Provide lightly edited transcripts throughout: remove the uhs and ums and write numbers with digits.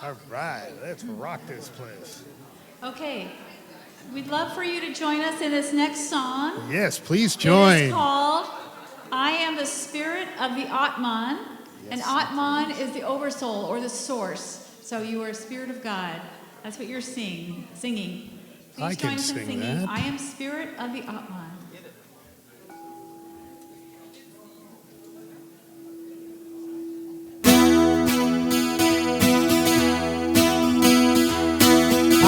All right, let's rock this place. Okay, we'd love for you to join us in this next song. Yes, please join. It is called I Am the Spirit of the Atman. Yes. And Atman is the oversoul or the source. So you are a spirit of God. That's what you're singing. Please I join can us in sing singing that. I Am Spirit of the Atman.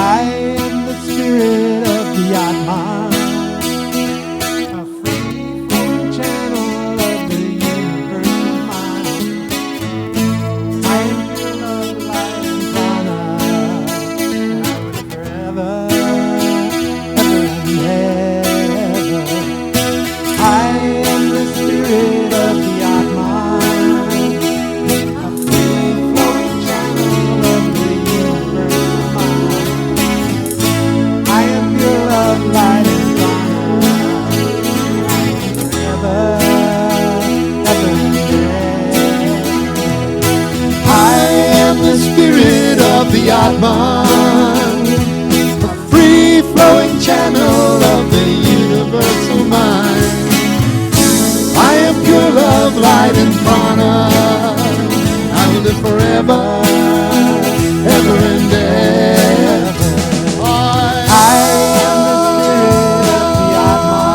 I am the spirit of the Atman, a free-flowing channel of the universal mind. I am pure love, light, and prana, and I live forever, ever and ever. I am the spirit of the Atman, a free-flowing channel of the universal mind. I am pure love, light, and prana, forever, ever and ever. I am the spirit of the Atman, a free-flowing channel of the universal mind. I am pure love, light, and prana. I will live forever, ever and ever. I am the spirit of the Atman,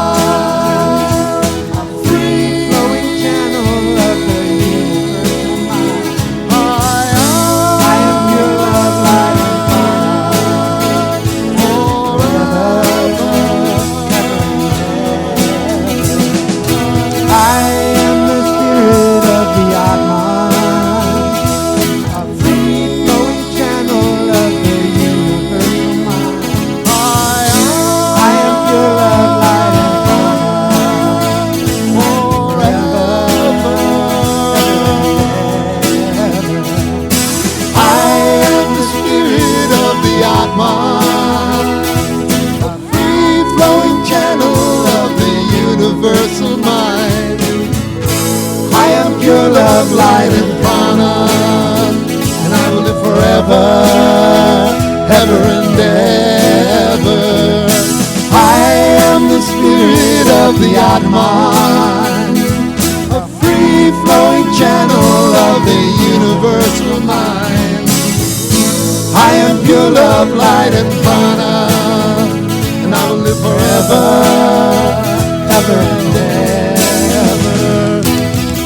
a free-flowing channel of the universal mind. love, light, and prana, and I will live forever, ever and ever. I am the spirit of the Atman, a free-flowing channel of the universal mind. I am pure love, light, and prana, and I will live forever, ever and ever.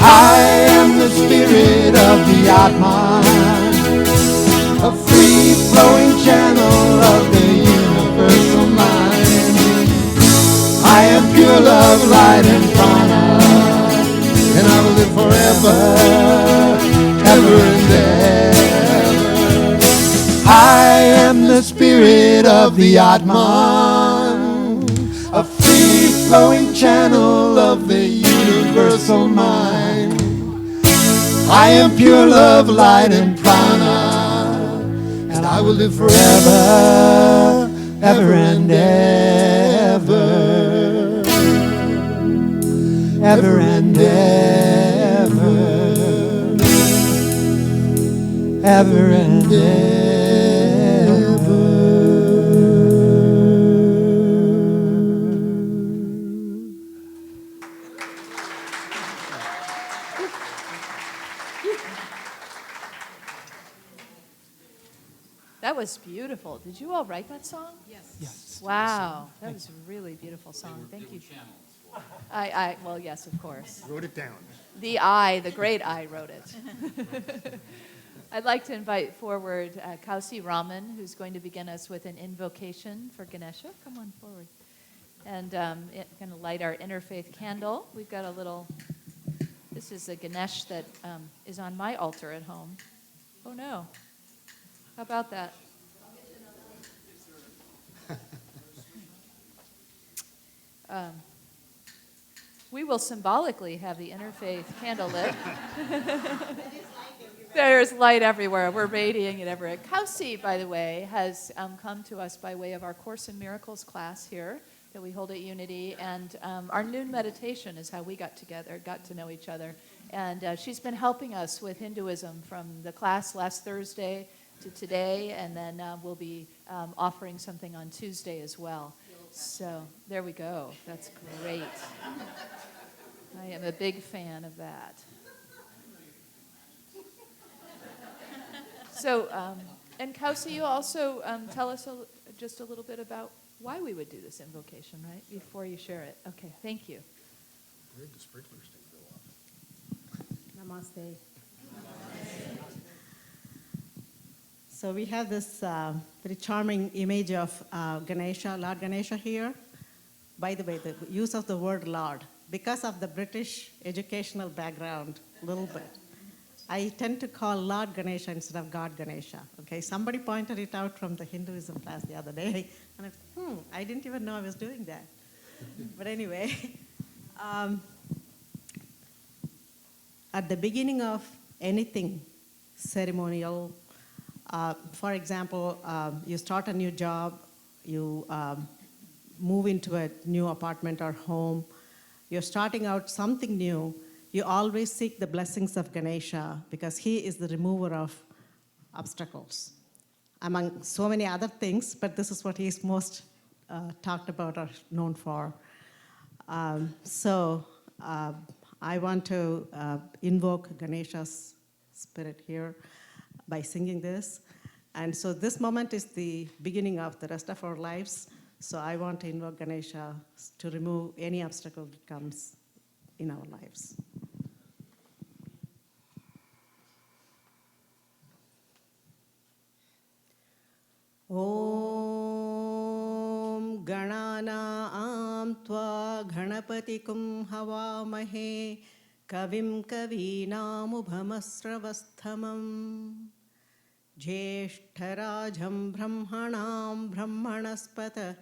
I am the spirit of the Atman, a free-flowing channel of the universal mind. I am pure love, light, and prana, and I will live forever, ever and ever. I am the spirit of the Atman, a free-flowing channel of the universal mind. I am pure love, light, and prana, and I will live forever, ever and ever, ever and ever, ever and ever. That was beautiful. Did you all write that song? Yes. Wow, that was a really beautiful song. Thank you. Well, yes, of course. Wrote it down. The great I wrote it. I'd like to invite forward Kausi Raman, who's going to begin us with an invocation for Ganesha. Come on forward. And going to light our interfaith candle. We've got a little, this is a Ganesh that is on my altar at home. Oh no. How about that? We will symbolically have the interfaith candle lit. There's light everywhere. We're radiating it everywhere. Kausi, by the way, has come to us by way of our Course in Miracles class here that we hold at Unity. And our noon meditation is how we got together, got to know each other. And she's been helping us with Hinduism from the class last Thursday to today, and then we'll be offering something on Tuesday as well. So there we go. That's great. I am a big fan of that. So, and Kausi, you also tell us just a little bit about why we would do this invocation, right? Before you share it. Okay, thank you. Where did the sprinklers thing go off? Namaste. So we have this very charming image of Ganesha, Lord Ganesha here. By the way, the use of the word Lord, because of the British educational background, a little bit, I tend to call Lord Ganesha instead of God Ganesha. Okay, somebody pointed it out from the Hinduism class the other day, and I didn't even know I was doing that. But anyway, at the beginning of anything ceremonial, for example, you start a new job, you move into a new apartment or home, you're starting out something new, you always seek the blessings of Ganesha because he is the remover of obstacles, among so many other things, but this is what he's most talked about or known for. So I want to invoke Ganesha's spirit here by singing this. And so this moment is the beginning of the rest of our lives. So I want to invoke Ganesha to remove any obstacle that comes in our lives. Om Gananaam Tva Ganapatikum Havamahe Kavim Kavinamubhamasravasthamam Jeshtarajam Brahmanam Brahmanaspata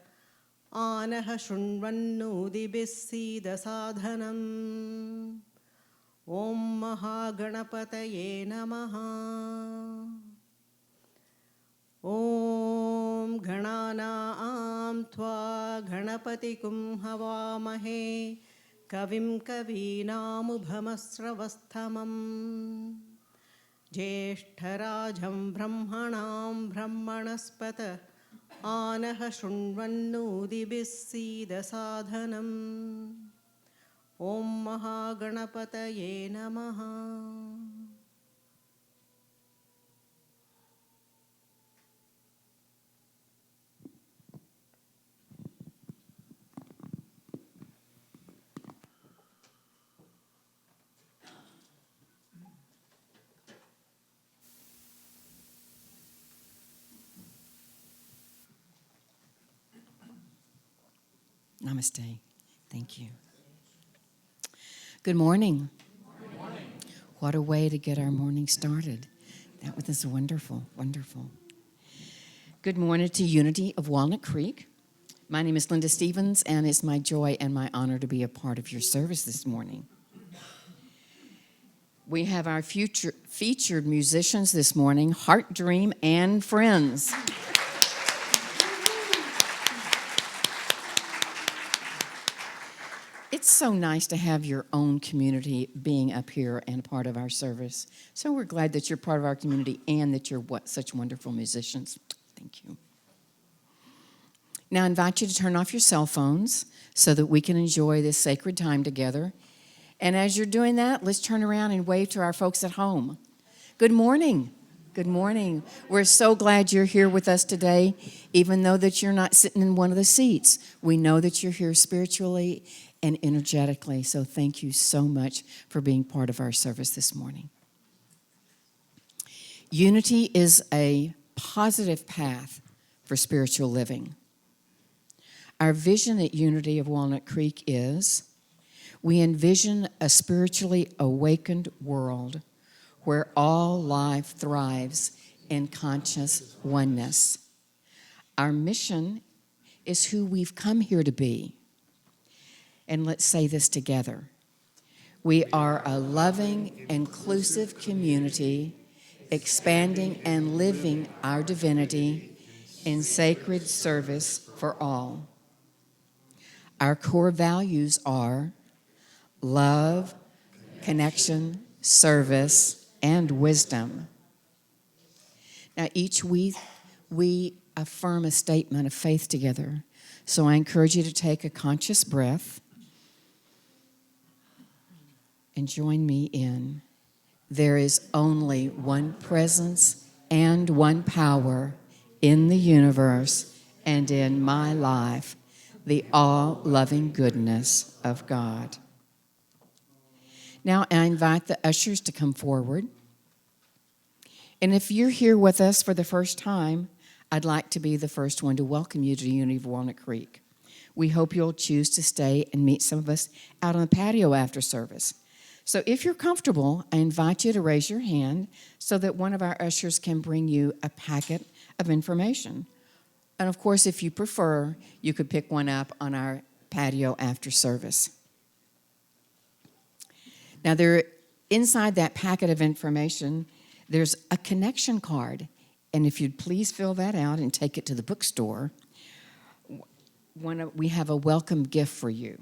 Anaha Shunvannudibissida Sadhanam Om Mahaganapataye Namaha Om Gananaam Tva Ganapatikum Havamahe कविं कवीनामुभमस्रवस्तमम् ज्येष्ठराजं ब्रह्मणां ब्रह्मणस्पत आनः शृण्वन्नोदिभिः सीदसाधनम् ॐ महागणपतये नमः. Namaste. Thank you. Good morning. Good morning. What a way to get our morning started. That was wonderful, wonderful. Good morning to Unity of Walnut Creek. My name is Linda Stevens, and it's my joy and my honor to be a part of your service this morning. We have our featured musicians this morning, Heart Dream and Friends. It's so nice to have your own community being up here and part of our service. So we're glad that you're part of our community and that you're such wonderful musicians. Thank you. Now I invite you to turn off your cell phones so that we can enjoy this sacred time together. And as you're doing that, let's turn around and wave to our folks at home. Good morning. Good morning. We're so glad you're here with us today, even though that you're not sitting in one of the seats. We know that you're here spiritually and energetically, so thank you so much for being part of our service this morning. Unity is a positive path for spiritual living. Our vision at Unity of Walnut Creek is we envision a spiritually awakened world where all life thrives in conscious oneness. Our mission is who we've come here to be. And let's say this together. We are a loving, inclusive community, expanding and living our divinity in sacred service for all. Our core values are love, connection, service, and wisdom. Now, each week we affirm a statement of faith together. So I encourage you to take a conscious breath and join me in, there is only one presence and one power in the universe and in my life, the all-loving goodness of God. Now I invite the ushers to come forward. And if you're here with us for the first time, I'd like to be the first one to welcome you to Unity of Walnut Creek. We hope you'll choose to stay and meet some of us out on the patio after service. So if you're comfortable, I invite you to raise your hand so that one of our ushers can bring you a packet of information. And of course, if you prefer, you could pick one up on our patio after service. Now, inside that packet of information, there's a connection card. And if you'd please fill that out and take it to the bookstore, we have a welcome gift for you.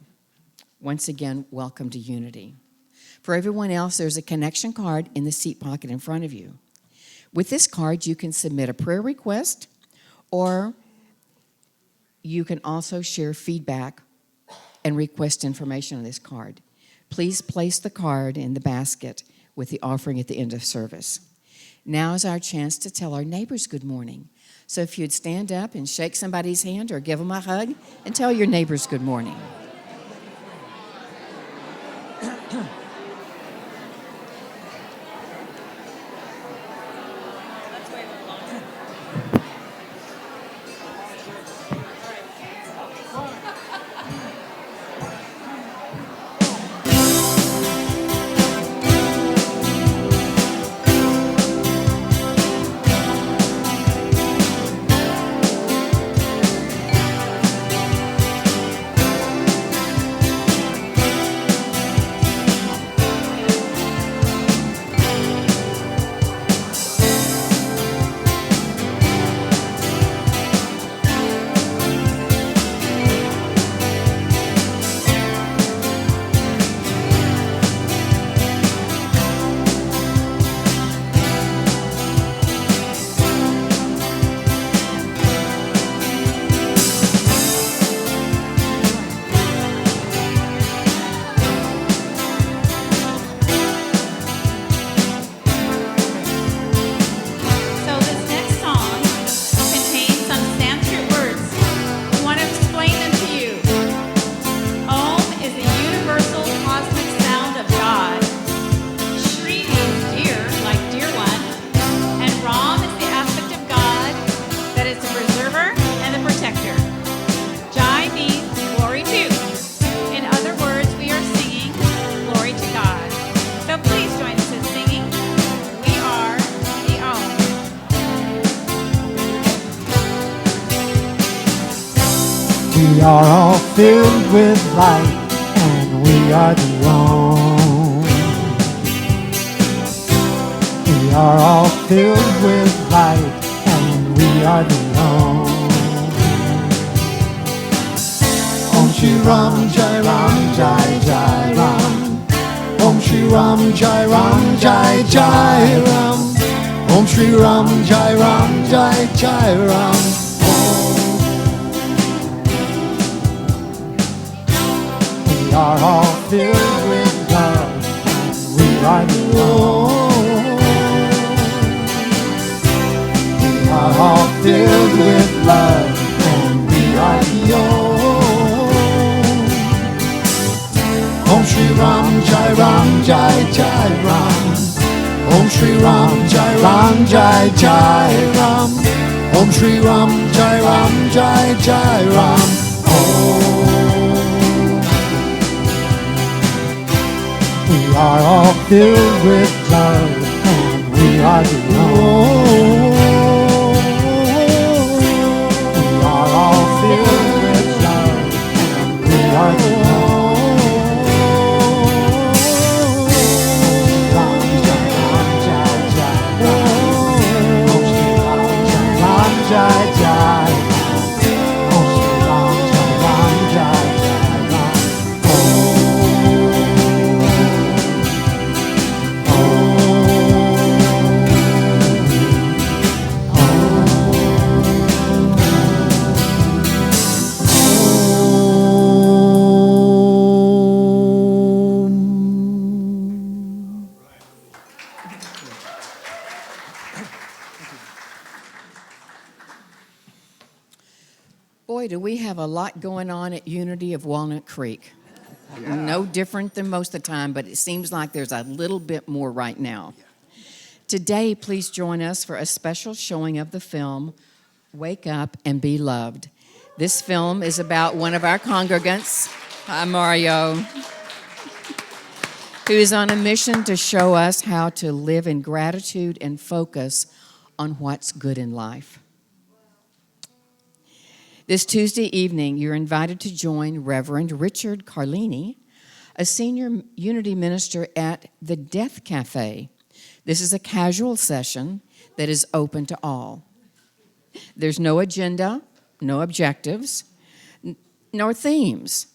Once again, welcome to Unity. For everyone else, there's a connection card in the seat pocket in front of you. With this card, you can submit a prayer request, or you can also share feedback and request information on this card. Please place the card in the basket with the offering at the end of service. Now is our chance to tell our neighbors good morning. So if you'd stand up and shake somebody's hand or give them a hug and tell your neighbors good morning. are all filled with light, and we are the only. We are all filled with light, and we are the only. Om Shri Ram Jai Ram Jai Jai Ram. Om Shri Ram Jai Ram Jai Jai Ram. Om Shri Ram Jai Ram Jai Jai Ram. We are all filled with love, and we are the only. We are all filled with love, and we are the only. Om Shri Ram Jai Ram Jai Jai Ram. Om Shri Ram Jai Ram Jai Jai Ram. Om Shri Ram Jai Ram Jai Jai Ram. We are all filled with love, and we are the only. We are all filled with love, and we are the only. Jai Jai, Om Shri Ram Jai Ram Jai Jai Ram. Boy, do we have a lot going on at Unity of Walnut Creek. No different than most of the time, but it seems like there's a little bit more right now. Today, please join us for a special showing of the film, Wake Up and Be Loved. This film is about one of our congregants, hi Mario, who is on a mission to show us how to live in gratitude and focus on what's good in life. This Tuesday evening, you're invited to join Reverend Richard Carlini, a senior Unity minister at the Death Cafe. This is a casual session that is open to all. There's no agenda, no objectives, nor themes,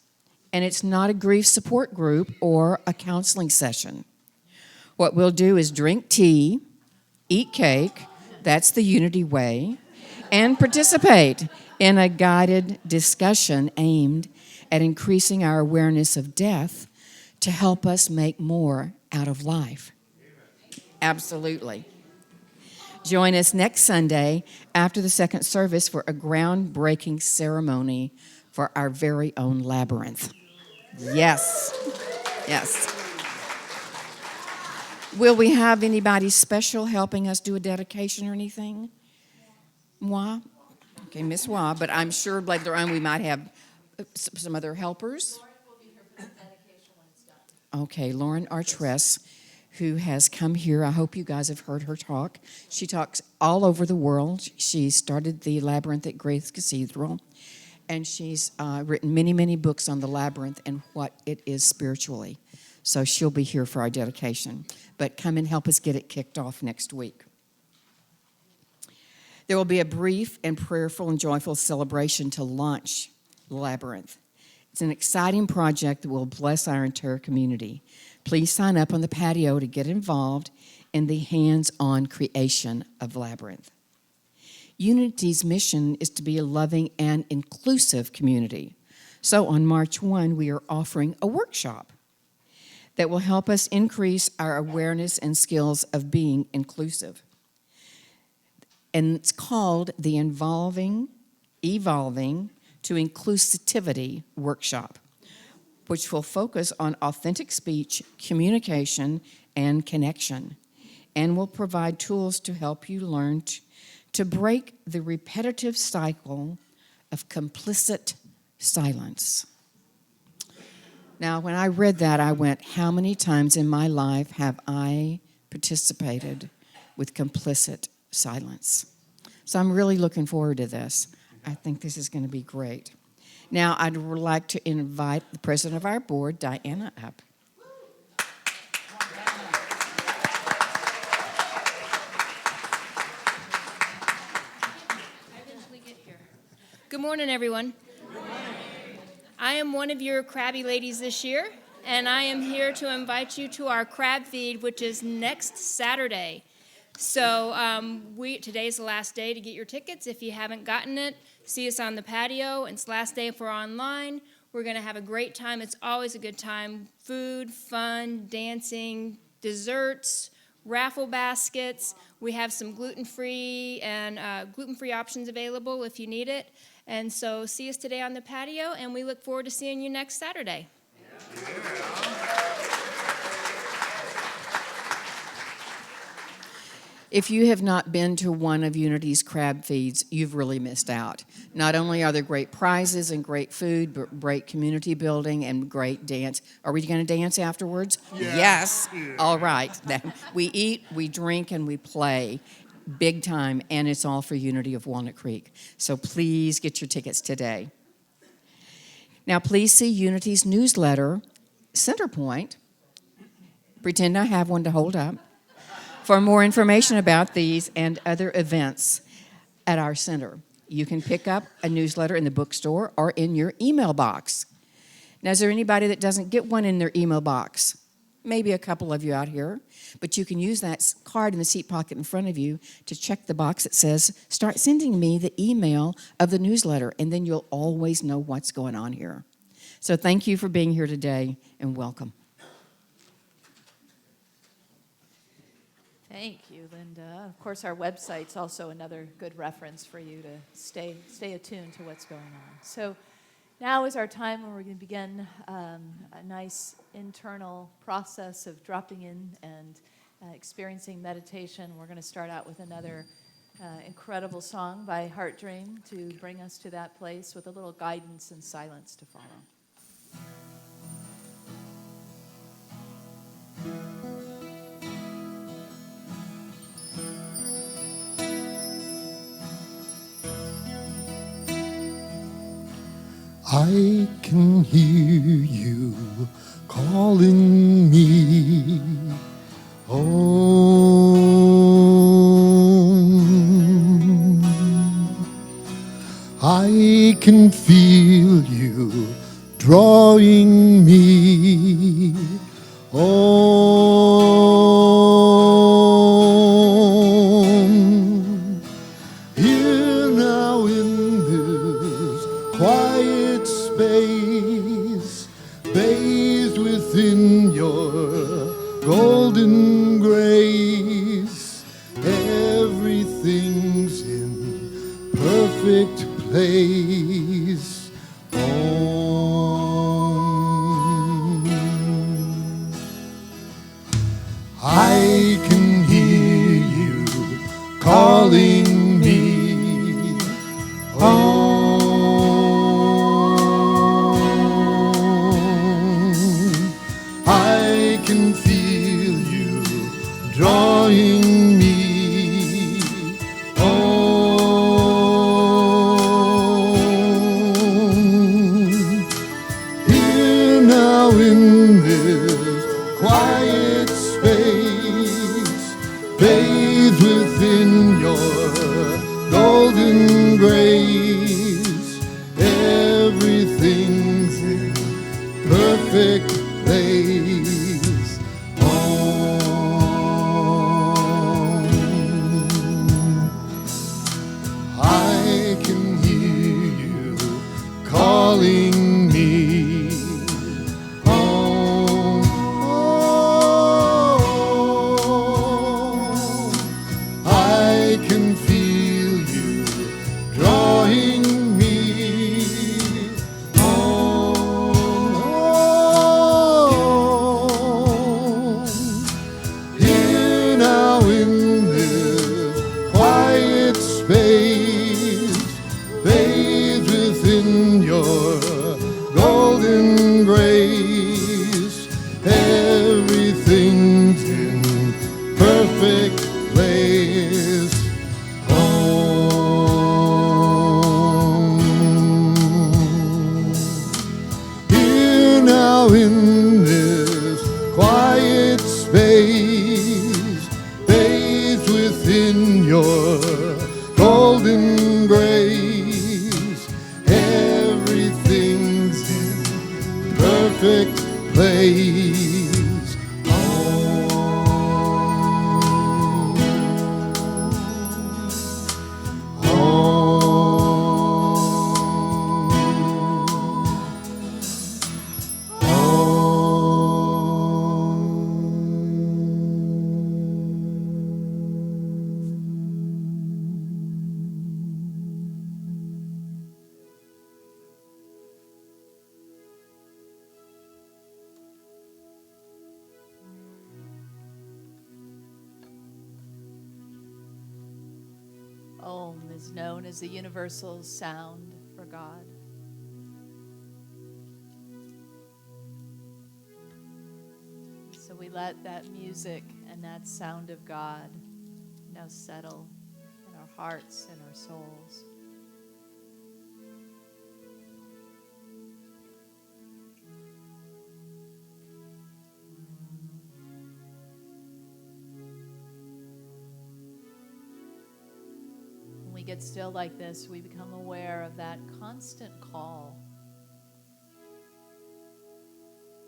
and it's not a grief support group or a counseling session. What we'll do is drink tea, eat cake, that's the Unity way, and participate in a guided discussion aimed at increasing our awareness of death to help us make more out of life. Absolutely. Join us next Sunday after the second service for a groundbreaking ceremony for our very own labyrinth. Yes. Yes. Will we have anybody special helping us do a dedication or anything? Moi? Okay, Miss Wah, but I'm sure later on we might have some other helpers. Lauren will be here for the dedication when it's done. Okay, Lauren Artress, who has come here. I hope you guys have heard her talk. She talks all over the world. She started the Labyrinth at Grace Cathedral, and she's written many, many books on the Labyrinth and what it is spiritually. So she'll be here for our dedication. But come and help us get it kicked off next week. There will be a brief and prayerful and joyful celebration to launch Labyrinth. It's an exciting project that will bless our entire community. Please sign up on the patio to get involved in the hands-on creation of Labyrinth. Unity's mission is to be a loving and inclusive community. So on March 1, we are offering a workshop that will help us increase our awareness and skills of being inclusive. And it's called the Evolving to Inclusivity Workshop, which will focus on authentic speech, communication, and connection, and will provide tools to help you learn to break the repetitive cycle of complicit silence. Now, when I read that, I went, how many times in my life have I participated with complicit silence? So I'm really looking forward to this. I think this is going to be great. Now, I'd like to invite the president of our board, Diana, up. Good morning, everyone. I am one of your crabby ladies this year, and I am here to invite you to our crab feed, which is next Saturday. So today's the last day to get your tickets. If you haven't gotten it, see us on the patio. It's the last day for online. We're going to have a great time. It's always a good time. Food, fun, dancing, desserts, raffle baskets. We have some gluten-free options available if you need it. And so see us today on the patio, and we look forward to seeing you next Saturday. If you have not been to one of Unity's crab feeds, you've really missed out. Not only are there great prizes and great food, but great community building and great dance. Are we going to dance afterwards? Yeah. Yes. Yeah. All right. We eat, we drink, and we play big time, and it's all for Unity of Walnut Creek. So please get your tickets today. Now, please see Unity's newsletter, Centerpoint. Pretend I have one to hold up. For more information about these and other events at our center, you can pick up a newsletter in the bookstore or in your email box. Now, is there anybody that doesn't get one in their email box? Maybe a couple of you out here, but you can use that card in the seat pocket in front of you to check the box that says, start sending me the email of the newsletter, and then you'll always know what's going on here. So thank you for being here today, and welcome. Thank you, Linda. Of course, our website's also another good reference for you to stay attuned to what's going on. So now is our time when we're going to begin a nice internal process of dropping in and experiencing meditation. We're going to start out with another incredible song by Heart Dream to bring us to that place with a little guidance and silence to follow. I can hear you calling me home. I can feel you drawing me home. Here now in this quiet space, bathed within your golden grace, everything's in perfect place. Home. I can hear you calling me home. I can feel you drawing me home. Here now in this quiet space, bathed within your golden grace, everything's in perfect place. Home. I can hear you calling me home. I can feel you drawing golden grace. Everything's in perfect place. Om is known as the universal sound for God. So we let that music and that sound of God now settle in our hearts and our souls. When we get still like this, we become aware of that constant call.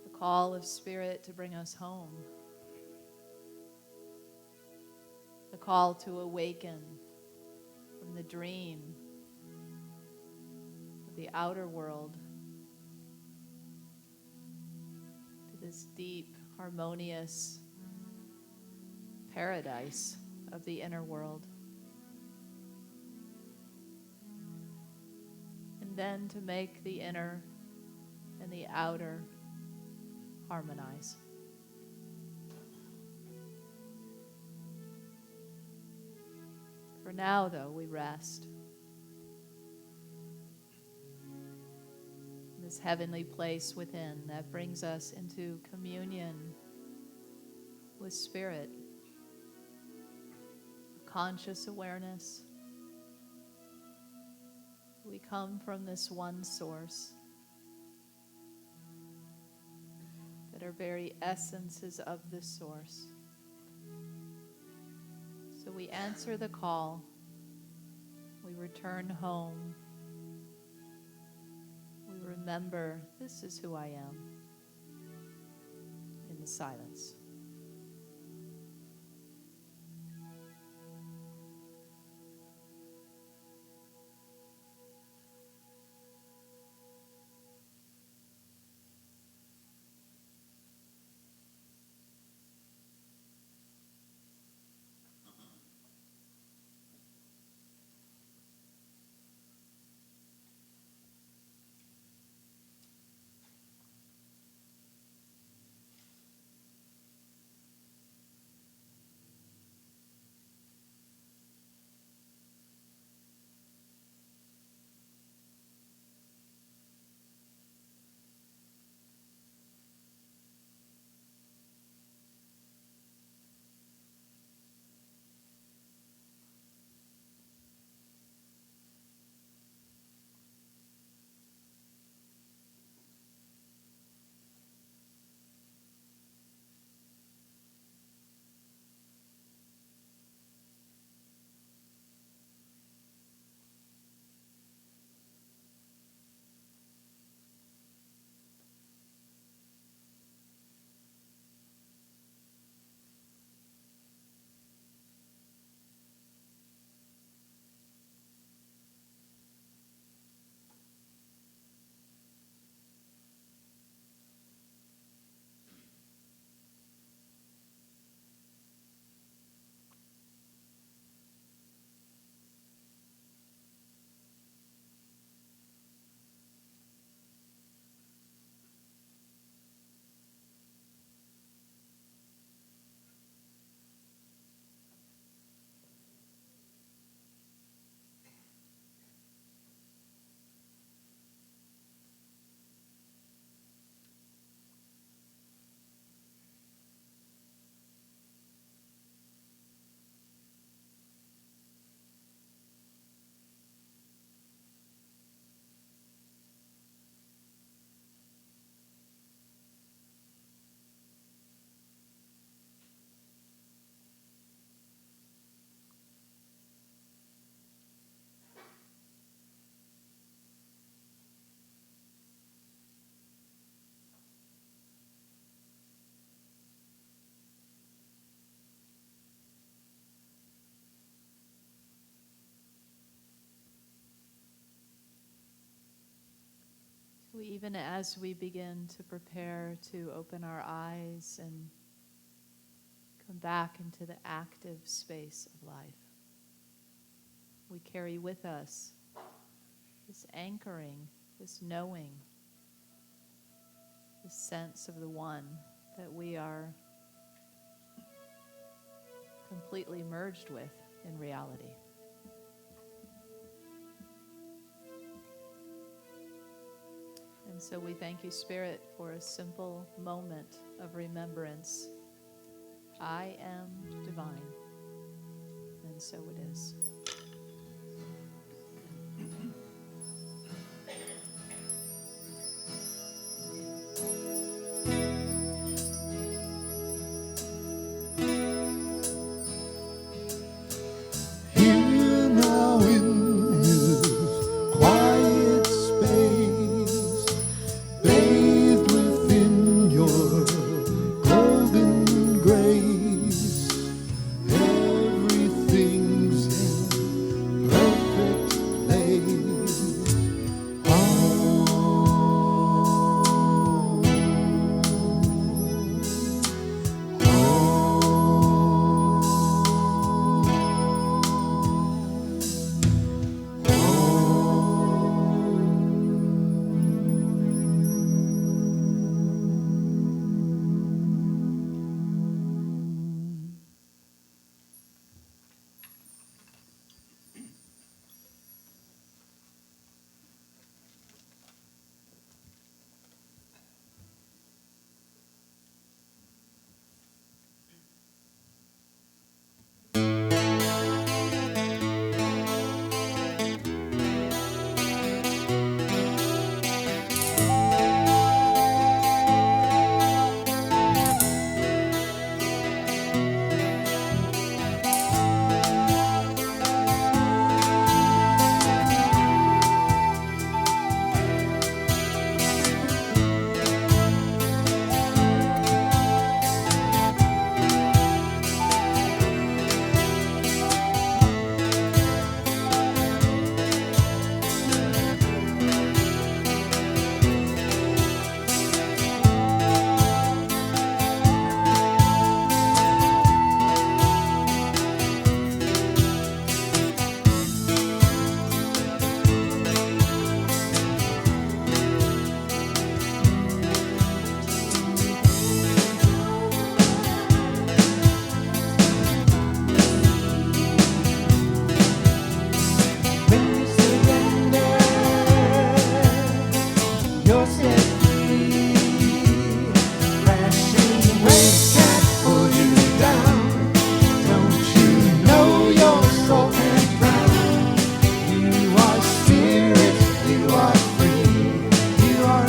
The call of Spirit to bring us home. The call to awaken from the dream of the outer world to this deep, harmonious paradise of the inner world. And then to make the inner and the outer harmonize. For now, though, we rest in this heavenly place within that brings us into communion with Spirit, conscious awareness. We come from this one source, that our very essence is of this source. So we answer the call, we return home, we remember this is who I am in the silence. even as we begin to prepare to open our eyes and come back into the active space of life, we carry with us this anchoring, this knowing, this sense of the one that we are completely merged with in reality. And so we thank you, Spirit, for a simple moment of remembrance. I am divine, and so it is. Here now in his quiet space, bathed within your golden grace, everything's in perfect place. When you surrender, you're set free. Crashing waves can't pull you down. Don't you know your soul can drown? You are spirit, you are free, you are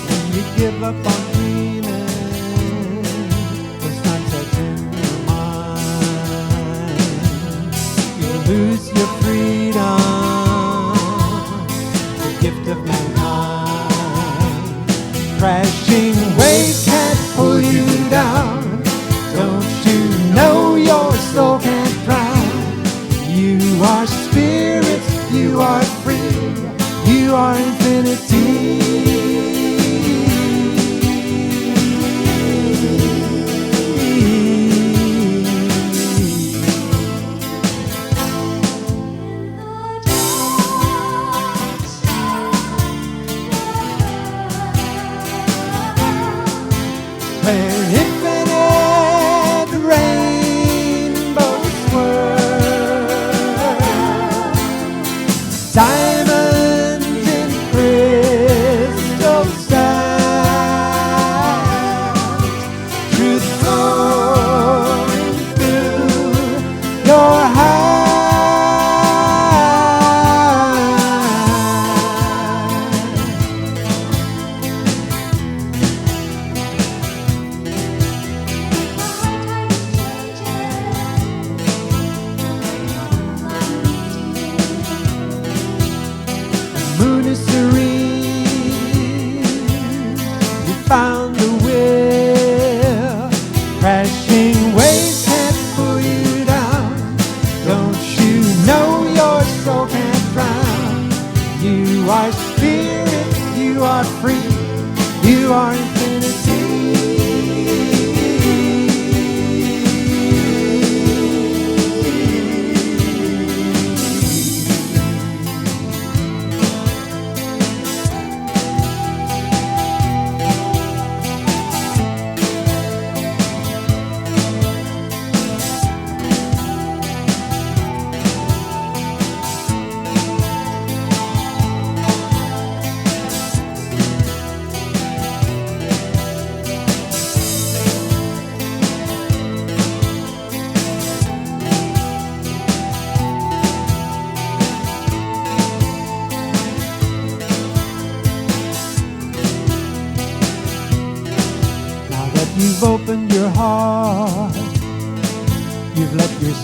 When you give up on dreaming, there's not such in your mind. You lose your freedom, the gift of mankind. Crashing waves can't pull you down. Don't you know your soul can't drown? You are spirit, you are free, you are infinity. Where infinite rainbows swirl, diamonds in crystal sand, truth flowing through your heart.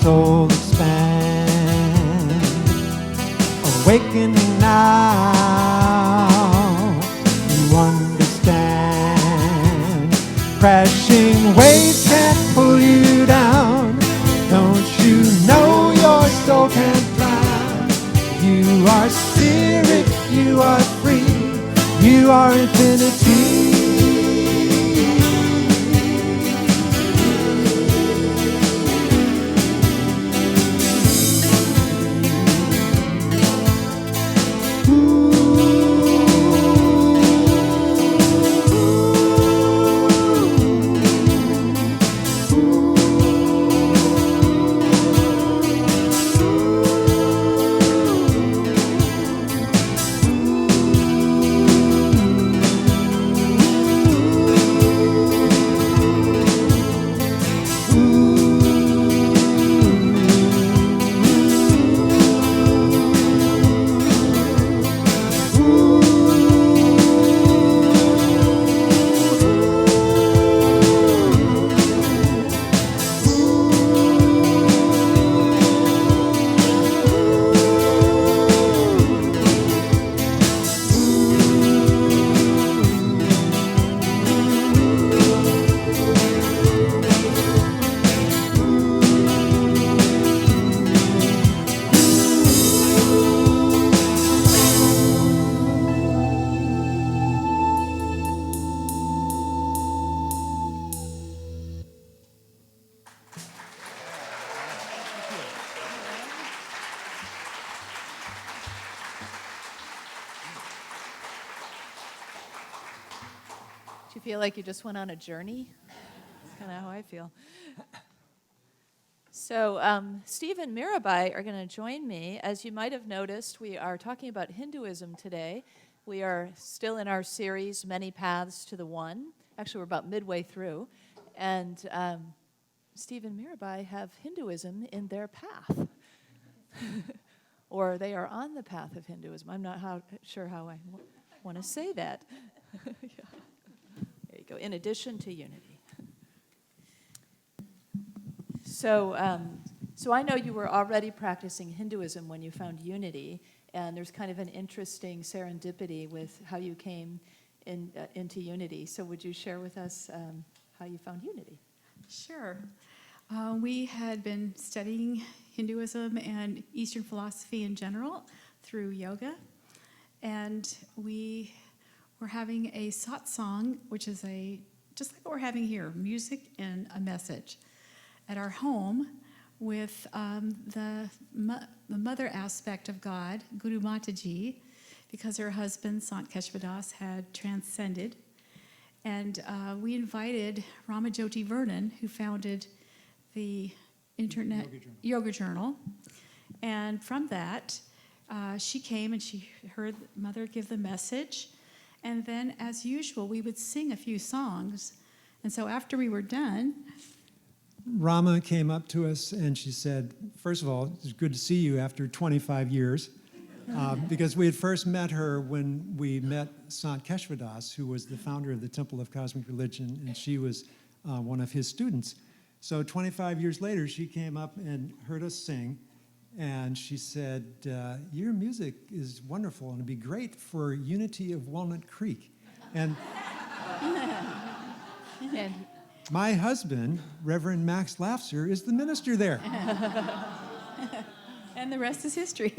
soul expand, awakening now. You understand, crashing waves can't pull you down. Don't you know your soul can fly? You are spirit, you are free, you are infinity. Do you feel like you just went on a journey? That's kind of how I feel. So Steve and Mirabai are going to join me. As you might have noticed, we are talking about Hinduism today. We are still in our series, Many Paths to the One. Actually, we're about midway through. And Steve and Mirabai have Hinduism in their path. Or they are on the path of Hinduism. I'm not sure how I want to say that. Yeah. There you go, in addition to unity. So I know you were already practicing Hinduism when you found unity, and there's kind of an interesting serendipity with how you came into unity. So would you share with us how you found unity? Sure. We had been studying Hinduism and Eastern philosophy in general through yoga, and we were having a satsang, which is just like what we're having here, music and a message, at our home with the mother aspect of God, Guru Mataji, because her husband, Sant Keshavadas, had transcended. And we invited Ramajoti Vernon, who founded the Internet Yoga Journal. And from that, she came and she heard Mother give the message. And then, as usual, we would sing a few songs. And so after we were done, Rama came up to us and she said, first of all, it's good to see you after 25 years. Because we had first met her when we met Sant Keshavadas, who was the founder of the Temple of Cosmic Religion, and she was one of his students. So 25 years later, she came up and heard us sing, and she said, your music is wonderful, and it'd be great for Unity of Walnut Creek. And my husband, Reverend Max Lafser, is the minister there. and the rest is history.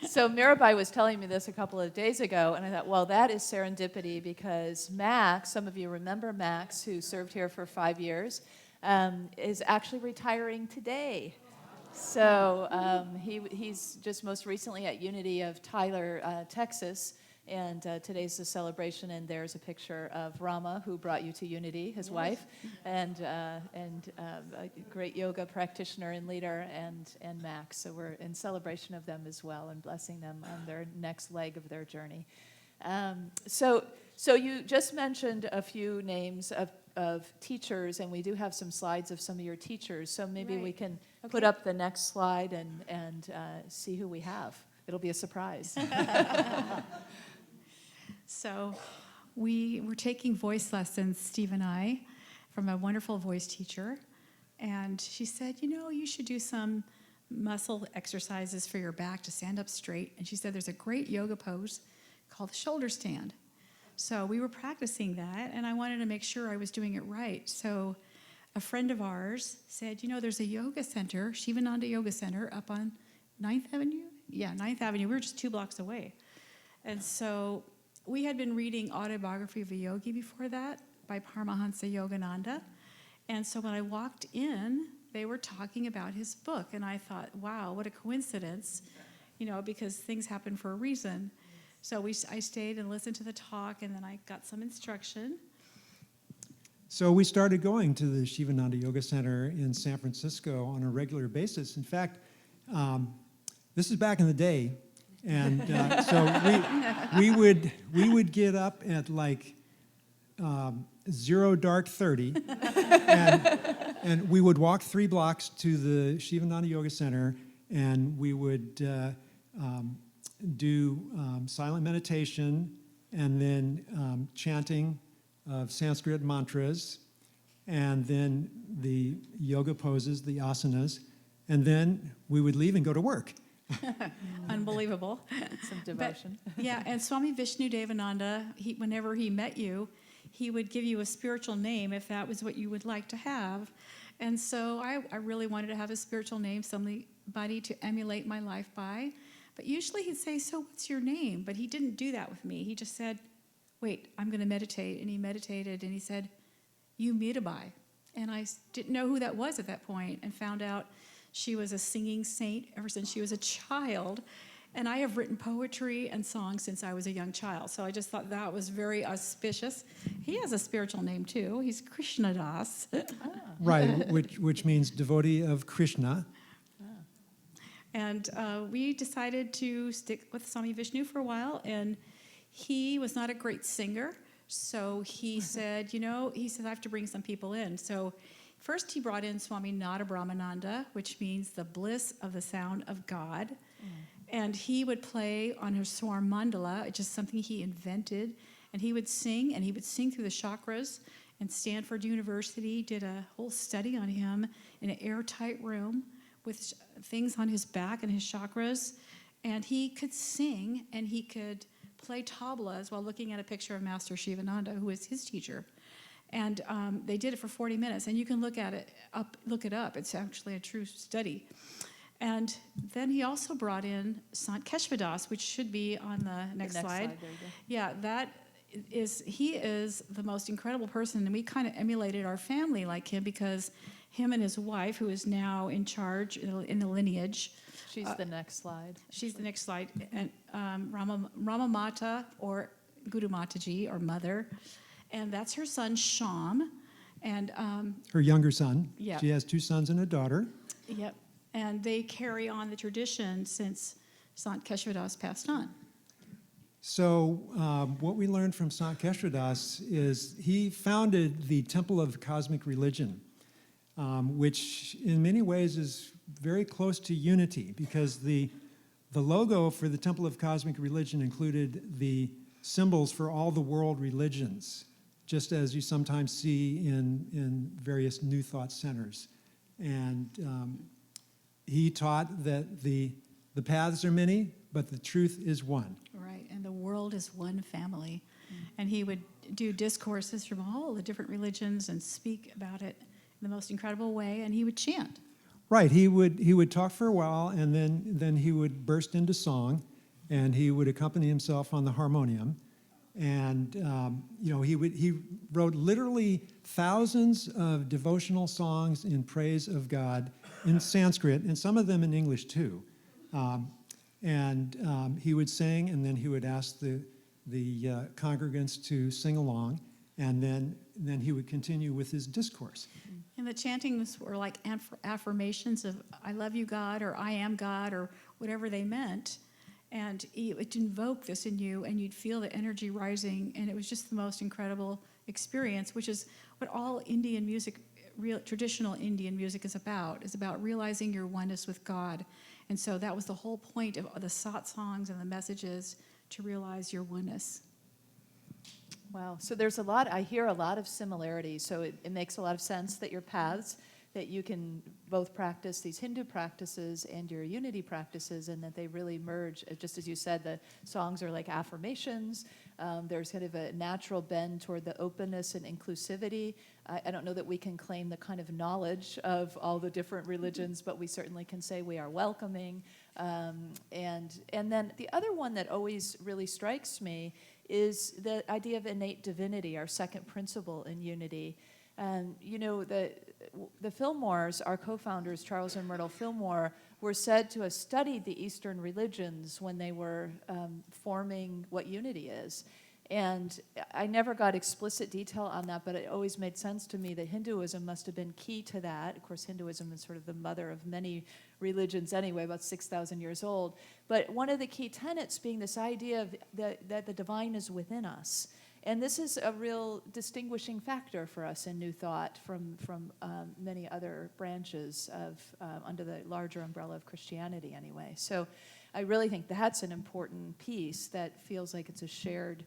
So Mirabai was telling me this a couple of days ago, and I thought, well, that is serendipity because Max, some of you remember Max, who served here for 5 years, is actually retiring today. So he's just most recently at Unity of Tyler, Texas, and today's the celebration, and there's a picture of Rama, who brought you to Unity, his wife, and a great yoga practitioner and leader, and Max. So we're in celebration of them as well and blessing them on their next leg of their journey. So you just mentioned a few names of teachers, and we do have some slides of some of your teachers. So maybe we can put up the next slide and see who we have. It'll be a surprise. So we were taking voice lessons, Steve and I, from a wonderful voice teacher And she said, you know, you should do some muscle exercises for your back to stand up straight. And she said, there's a great yoga pose called the shoulder stand. So we were practicing that, and I wanted to make sure I was doing it right. So a friend of ours said, you know, there's a yoga center, Shivananda Yoga Center, up on 9th Avenue? Yeah, 9th Avenue. We were just 2 blocks away. And so we had been reading Autobiography of a Yogi before that by Paramahansa Yogananda. And so when I walked in, they were talking about his book. And I thought, wow, what a coincidence, you know, because things happen for a reason. So I stayed and listened to the talk, and then I got some instruction. So we started going to the Shivananda Yoga Center in San Francisco on a regular basis. In fact, this is back in the day, and so we would get up at like 0 dark 30, and we would walk 3 blocks to the Shivananda Yoga Center, and we would do silent meditation and then chanting of Sanskrit mantras, and then the yoga poses, the asanas, and then we would leave and go to work. Unbelievable. Some devotion. But, yeah, and Swami Vishnu Devananda, whenever he met you, he would give you a spiritual name if that was what you would like to have. And so I really wanted to have a spiritual name, somebody to emulate my life by. But usually he'd say, so what's your name? But he didn't do that with me. He just said, wait, I'm going to meditate. And he meditated, and he said, you Mirabai. And I didn't know who that was at that point, and found out she was a singing saint ever since she was a child. And I have written poetry and songs since I was a young child. So I just thought that was very auspicious. He has a spiritual name, too. He's Krishna Das. Right, which means devotee of Krishna. And we decided to stick with Swami Vishnu for a while, and he was not a great singer, so he said, you know, I have to bring some people in. So first he brought in Swami Nada Brahmananda, which means the bliss of the sound of God. And he would play on his Swar Mandala, which is something he invented, and he would sing through the chakras. And Stanford University did a whole study on him in an airtight room with things on his back and his chakras. And he could sing, and he could play tablas while looking at a picture of Master Shivananda, who was his teacher. And they did it for 40 minutes, and you can look it up. It's actually a true study. And then he also brought in Sant Keshvadas, which should be on the next slide. There you go. Yeah, he is the most incredible person, and we kind of emulated our family like him, because him and his wife, who is now in charge in the lineage. She's the next slide. She's the next slide. And Rama Mata, or Guru Mataji, or mother. And that's her son, Sham. And Her younger son. Yeah. She has 2 sons and a daughter. Yep. And they carry on the tradition since Sant Keshvadas passed on. So what we learned from Sant Keshvadas is he founded the Temple of Cosmic Religion, which in many ways is very close to unity, because the logo for the Temple of Cosmic Religion included the symbols for all the world religions, just as you sometimes see in various New Thought centers. And he taught that the paths are many, but the truth is one. Right, and the world is one family. And he would do discourses from all the different religions and speak about it in the most incredible way, and he would chant. Right, he would talk for a while, and then he would burst into song, and he would accompany himself on the harmonium. And he wrote literally thousands of devotional songs in praise of God in Sanskrit, and some of them in English too. He would sing, and then he would ask the congregants to sing along, and then he would continue with his discourse. And the chantings were like affirmations of "I love you, God," or "I am God," or whatever they meant. And it would invoke this in you, and you'd feel the energy rising, and it was just the most incredible experience, which is what all Indian music, traditional Indian music is about realizing your oneness with God. And so that was the whole point of the satsongs and the messages, to realize your oneness. Wow. So I hear a lot of similarities. So it makes a lot of sense that your paths that you can both practice these Hindu practices and your unity practices, and that they really merge. Just as you said, the songs are like affirmations. There's kind of a natural bend toward the openness and inclusivity. I don't know that we can claim the kind of knowledge of all the different religions, but we certainly can say we are welcoming. And then the other one that always really strikes me is the idea of innate divinity, our second principle in unity. And the Fillmores, our co-founders, Charles and Myrtle Fillmore, were said to have studied the Eastern religions when they were forming what unity is. And I never got explicit detail on that, but it always made sense to me that Hinduism must have been key to that. Of course, Hinduism is sort of the mother of many religions anyway, about 6,000 years old. But one of the key tenets being this idea of that the divine is within us. And this is a real distinguishing factor for us in New Thought from many other branches of under the larger umbrella of Christianity anyway. So I really think that's an important piece that feels like it's a shared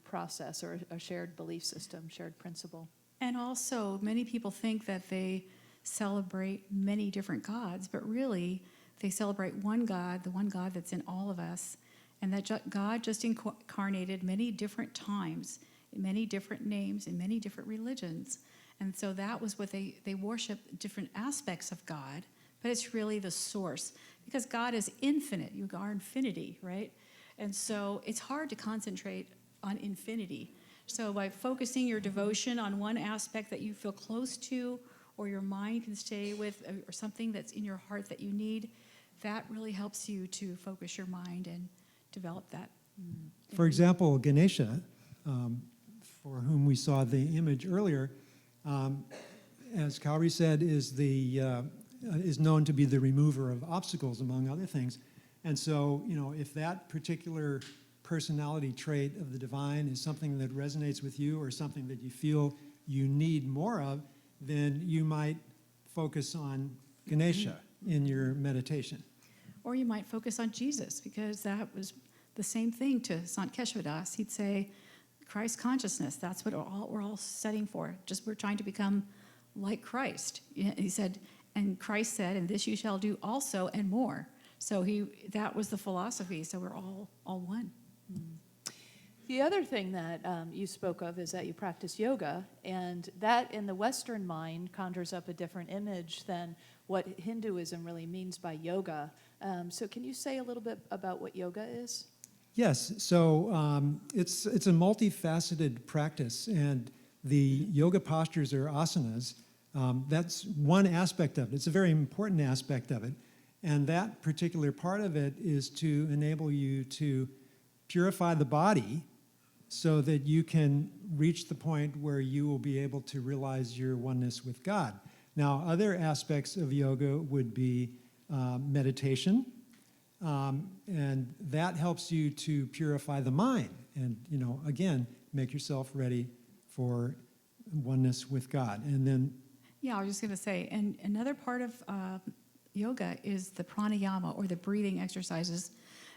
process or a shared belief system, shared principle. And also, many people think that they celebrate many different gods, but really, they celebrate one God, the one God that's in all of us, and that God just incarnated many different times, in many different names, in many different religions. And so that was what they worship different aspects of God, but it's really the source, because God is infinite. You are infinity, right? And so it's hard to concentrate on infinity. So by focusing your devotion on one aspect that you feel close to, or your mind can stay with, or something that's in your heart that you need, that really helps you to focus your mind and develop that. For example, Ganesha, for whom we saw the image earlier, as Kauri said, is known to be the remover of obstacles, among other things. And so, if that particular personality trait of the divine is something that resonates with you, or something that you feel you need more of, then you might focus on Ganesha in your meditation. Or you might focus on Jesus, because that was the same thing to Sant Keshavadas. He'd say, Christ consciousness, that's what we're all studying for. Just we're trying to become like Christ. He said, and Christ said, and this you shall do also and more. So that was the philosophy. So we're all one. The other thing that you spoke of is that you practice yoga, and that in the Western mind conjures up a different image than what Hinduism really means by yoga. So can you say a little bit about what yoga is? Yes, so it's a multifaceted practice, and the yoga postures or asanas, that's one aspect of it. It's a very important aspect of it, and that particular part of it is to enable you to purify the body so that you can reach the point where you will be able to realize your oneness with God. Now, other aspects of yoga would be meditation, and that helps you to purify the mind and, again, make yourself ready for oneness with God. And then... Yeah, I was just going to say, and another part of yoga is the pranayama, or the breathing exercises,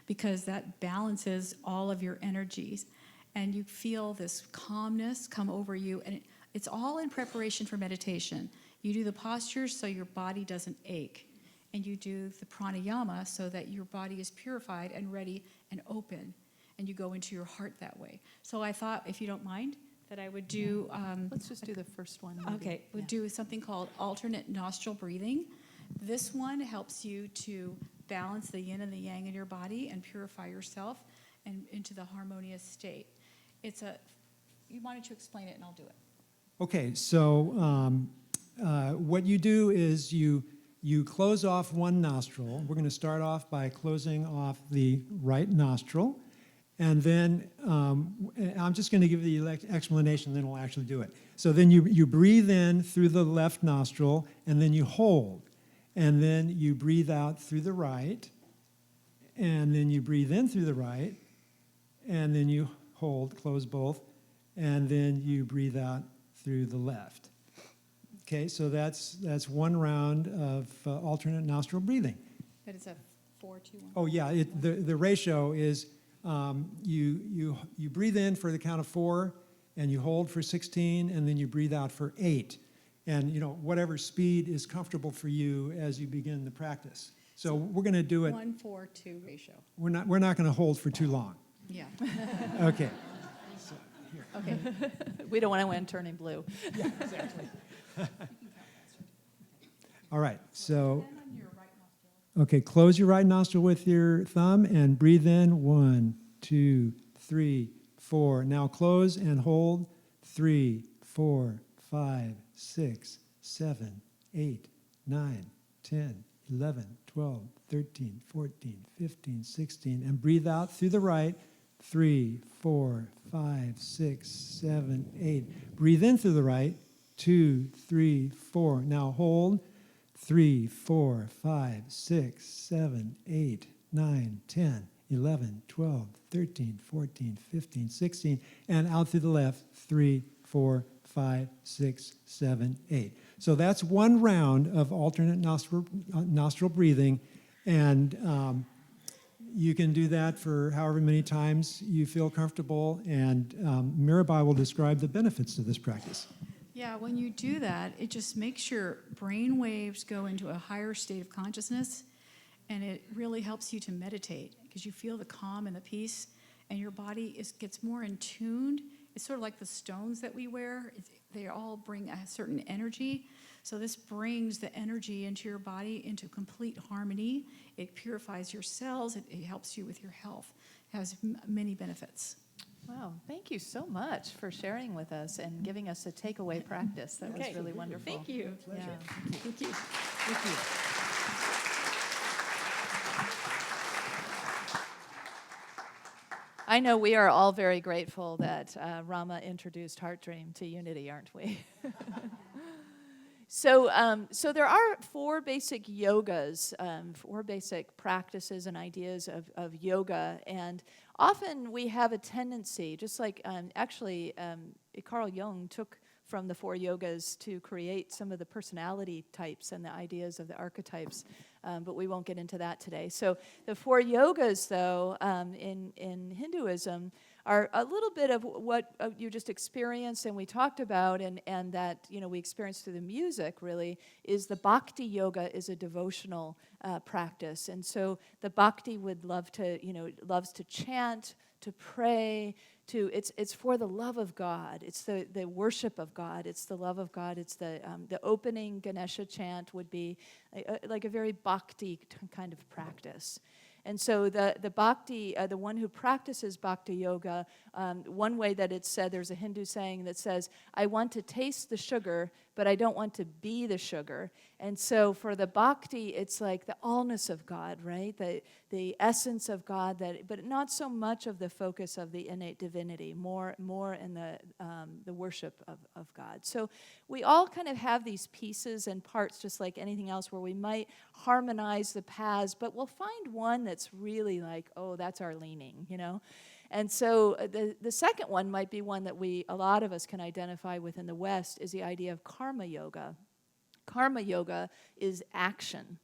because that balances all of your energies. And you feel this calmness come over you, and it's all in preparation for meditation. You do the postures so your body doesn't ache, and you do the pranayama so that your body is purified and ready and open, and you go into your heart that way. So I thought, if you don't mind, that I would do... Let's just do the first one. Maybe. Okay, we'll do something called alternate nostril breathing. This one helps you to balance the yin and the yang in your body and purify yourself and into the harmonious state. Why don't you explain it and I'll do it. Okay, so what you do is you close off one nostril. We're going to start off by closing off the right nostril. And then I'm just going to give the explanation, then we'll actually do it. So then you breathe in through the left nostril, and then you hold. And then you breathe out through the right, and then you breathe in through the right, and then you hold, close both, and then you breathe out through the left. Okay, so that's one round of alternate nostril breathing. But it's a 4-2-1. Oh yeah, the ratio is you breathe in for the count of 4, and you hold for 16, and then you breathe out for 8. and whatever speed is comfortable for you as you begin the practice. So we're going to do it. 1-4-2 ratio. We're not going to hold for too long. Yeah. Okay. Okay. We don't want to win turning blue. All right. So. Okay. Close your right nostril with your thumb and breathe in. 1, 2, 3, 4. Now close and hold. 3, 4, 5, 6, 7, 8, 9, 10, 11, 12, 13, 14, 15, 16. And breathe out through the right. 3, 4, 5, 6, 7, 8. Breathe in through the right. 2, 3, 4. Now hold. 3, 4, 5, 6, 7, 8, 9, 10, 11, 12, 13, 14, 15, 16. And out through the left. 3, 4, 5, 6, 7, 8. So that's one round of alternate nostril breathing. And you can do that for however many times you feel comfortable. And Mirabai will describe the benefits of this practice. Yeah, when you do that, it just makes your brain waves go into a higher state of consciousness, and it really helps you to meditate because you feel the calm and the peace, and your body gets more in tuned. It's sort of like the stones that we wear. They all bring a certain energy. So this brings the energy into your body into complete harmony. It purifies your cells. It helps you with your health. It has many benefits. Wow, thank you so much for sharing with us and giving us a takeaway practice. That was really wonderful. Thank you. Yeah. Thank you. Thank you. I know we are all very grateful that Rama introduced Heart Dream to Unity, aren't we? So there are 4 basic yogas, 4 basic practices and ideas of yoga, and often we have a tendency, just like Carl Jung took from the 4 yogas to create some of the personality types and the ideas of the archetypes, but we won't get into that today. So the 4 yogas, though, in Hinduism are a little bit of what you just experienced and we talked about, and that we experienced through the music. Really, is the Bhakti yoga is a devotional practice, and so the Bhakti would loves to chant, to pray. It's for the love of God. It's the worship of God. It's the love of God. It's the opening Ganesha chant would be like a very bhakti kind of practice. And so the bhakti, the one who practices bhakti yoga, one way that it's said, there's a Hindu saying that says, I want to taste the sugar, but I don't want to be the sugar. And so for the bhakti, it's like the allness of God, right? The essence of God, but not so much of the focus of the innate divinity, more in the worship of God. So we all kind of have these pieces and parts, just like anything else, where we might harmonize the paths, but we'll find one that's really like, oh, that's our leaning, And so the second one might be one that a lot of us can identify with in the West, is the idea of karma yoga. Karma yoga is action.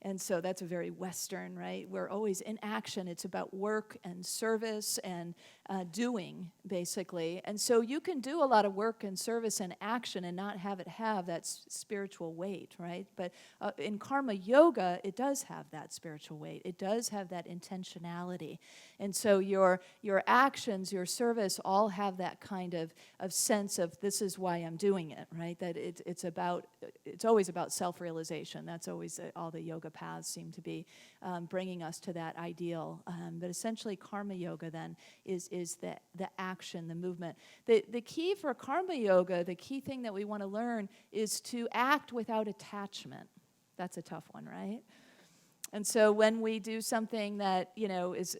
And so that's a very Western, right? We're always in action. It's about work and service and doing, basically. And so you can do a lot of work and service and action and not have it have that spiritual weight, right? But in karma yoga, it does have that spiritual weight. It does have that intentionality. And so your actions, your service, all have that kind of sense of this is why I'm doing it, right? That it's always about self-realization. That's always all the yoga paths seem to be bringing us to that ideal. But essentially, karma yoga then is the action, the movement. The key for karma yoga, the key thing that we want to learn is to act without attachment. That's a tough one, right? And so when we do something that is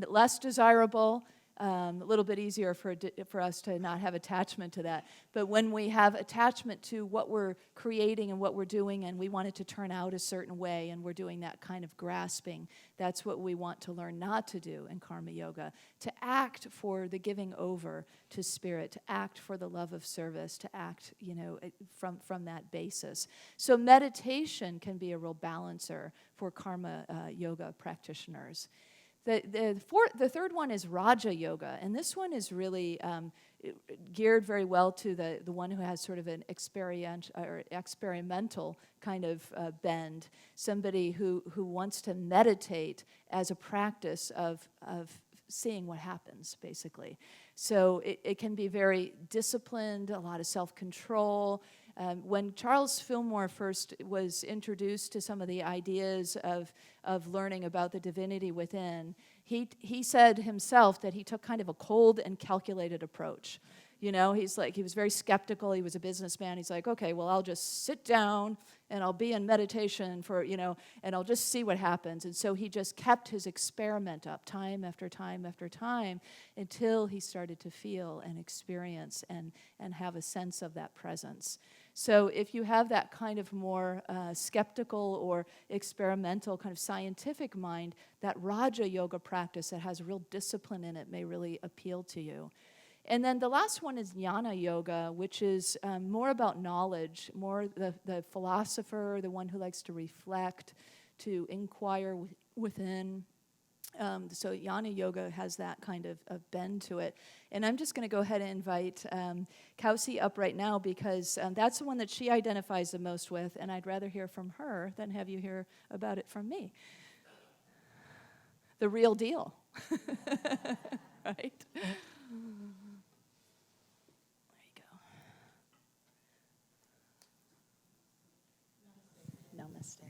less desirable, a little bit easier for us to not have attachment to that. But when we have attachment to what we're creating and what we're doing, and we want it to turn out a certain way, and we're doing that kind of grasping, that's what we want to learn not to do in karma yoga. To act for the giving over to spirit, to act for the love of service, to act, from that basis. So meditation can be a real balancer for karma yoga practitioners. The third one is Raja Yoga, and this one is really geared very well to the one who has sort of an experimental kind of bend, somebody who wants to meditate as a practice of seeing what happens, basically. So it can be very disciplined, a lot of self-control. When Charles Fillmore first was introduced to some of the ideas of learning about the divinity within, he said himself that he took kind of a cold and calculated approach. You know, he was very skeptical. He was a businessman. He's like, okay, well, I'll just sit down and I'll be in meditation and I'll just see what happens. And so he just kept his experiment up time after time after time until he started to feel and experience and have a sense of that presence. So if you have that kind of more skeptical or experimental kind of scientific mind, that Raja Yoga practice that has real discipline in it may really appeal to you. And then the last one is Jnana Yoga, which is more about knowledge, more the philosopher, the one who likes to reflect, to inquire within. So Jnana Yoga has that kind of bend to it. And I'm just going to go ahead and invite Kausi up right now because that's the one that she identifies the most with, and I'd rather hear from her than have you hear about it from me. The real deal, right? Namaste.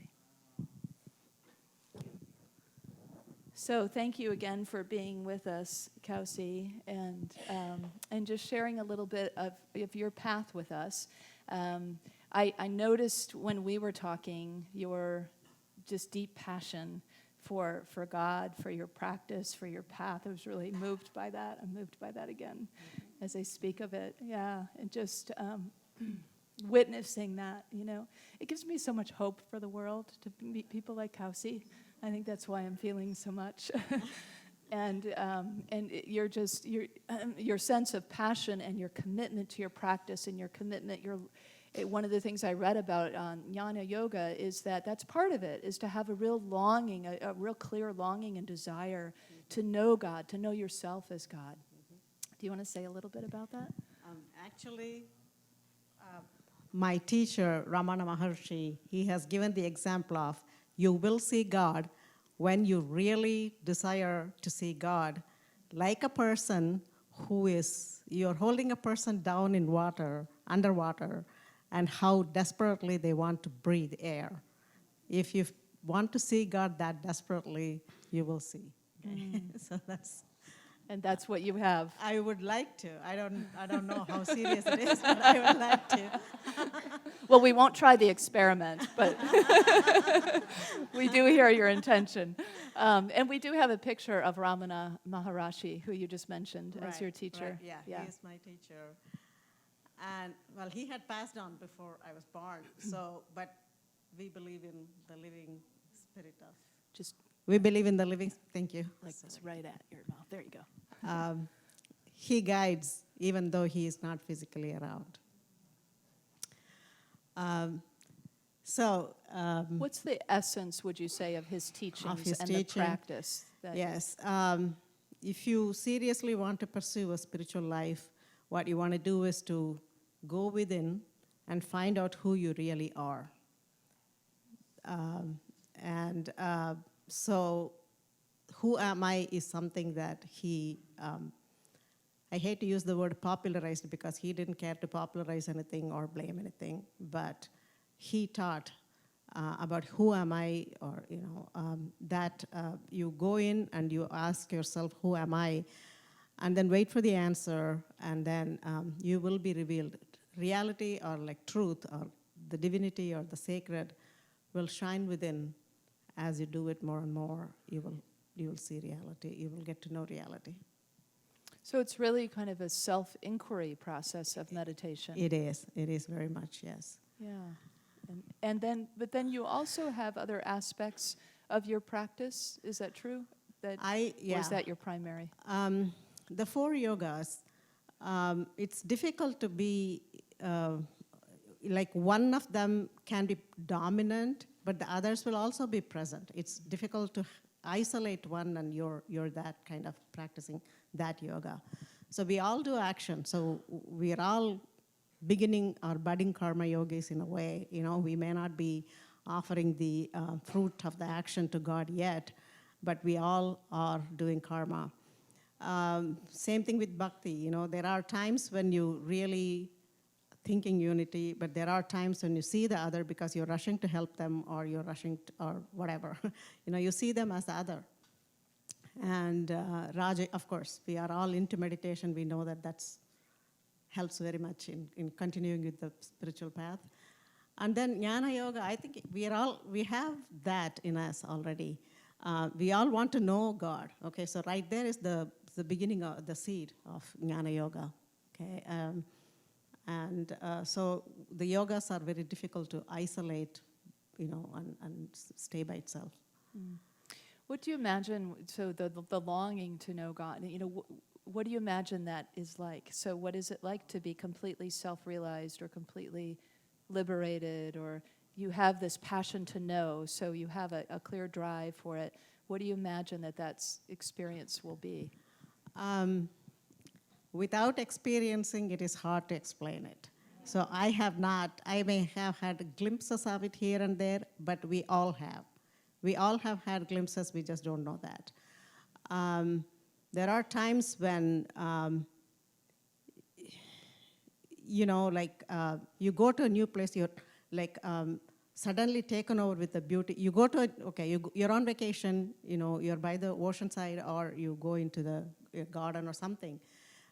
So thank you again for being with us, Kausi, and just sharing a little bit of your path with us. I noticed when we were talking your just deep passion for God, for your practice, for your path. I was really moved by that. I'm moved by that again as I speak of it. Yeah, and just witnessing that, it gives me so much hope for the world to meet people like Kausi. I think that's why I'm feeling so much. and your sense of passion and your commitment to your practice and your commitment, one of the things I read about on Jnana Yoga is that's part of it, is to have a real longing, a real clear longing and desire to know God, to know yourself as God. Do you want to say a little bit about that? Actually, my teacher, Ramana Maharshi, he has given the example of you will see God when you really desire to see God, like a person you're holding a person down in water, underwater, and how desperately they want to breathe air. If you want to see God that desperately, you will see. Okay? So that's what you have. I would like to. I don't know how serious it is, but I would like to. Well, we won't try the experiment, but we do hear your intention. And we do have a picture of Ramana Maharishi, who you just mentioned as your teacher. Right. Yeah, he is my teacher. And, well, he had passed on before I was born, but we believe in the living spirit of... We believe in the living... Thank you. Like this, right at your mouth. There you go. He guides, even though he is not physically around. What's the essence, would you say, of his teachings the practice? Yes. If you seriously want to pursue a spiritual life, what you want to do is to go within and find out who you really are. So who am I is something that he, I hate to use the word popularized because he didn't care to popularize anything or blame anything, but he taught about who am I, or that you go in and you ask yourself, who am I? And then wait for the answer, and then you will be revealed. Reality, or like truth, or the divinity, or the sacred will shine within. As you do it more and more, you will see reality. You will get to know reality. So it's really kind of a self-inquiry process of meditation. It is. It is very much, yes. Yeah. But then you also have other aspects of your practice. Is that true? Or is that your primary? The 4 yogas, it's difficult to be, like one of them can be dominant, but the others will also be present. It's difficult to isolate one and you're that kind of practicing that yoga. So we all do action. So we are all beginning or budding karma yogis in a way. We may not be offering the fruit of the action to God yet, but we all are doing karma. Same thing with bhakti. There are times when you really thinking unity, but there are times when you see the other because you're rushing to help them or you're rushing to, or whatever. You see them as the other. And Raja, of course, we are all into meditation. We know that that's helps very much in continuing with the spiritual path. And then Jnana Yoga, I think we have that in us already. We all want to know God. Okay, so right there is the beginning of the seed of Jnana Yoga. Okay, so the yogas are very difficult to isolate, and stay by itself. What do you imagine, so the longing to know God, what do you imagine that is like? So what is it like to be completely self-realized or completely liberated, or you have this passion to know, so you have a clear drive for it? What do you imagine that experience will be? Without experiencing, it is hard to explain it. So I may have had glimpses of it here and there, but we all have. We all have had glimpses, we just don't know that. There are times when, you go to a new place, you're suddenly taken over with the beauty. You go to, you're on vacation, you're by the ocean side, or you go into the garden or something,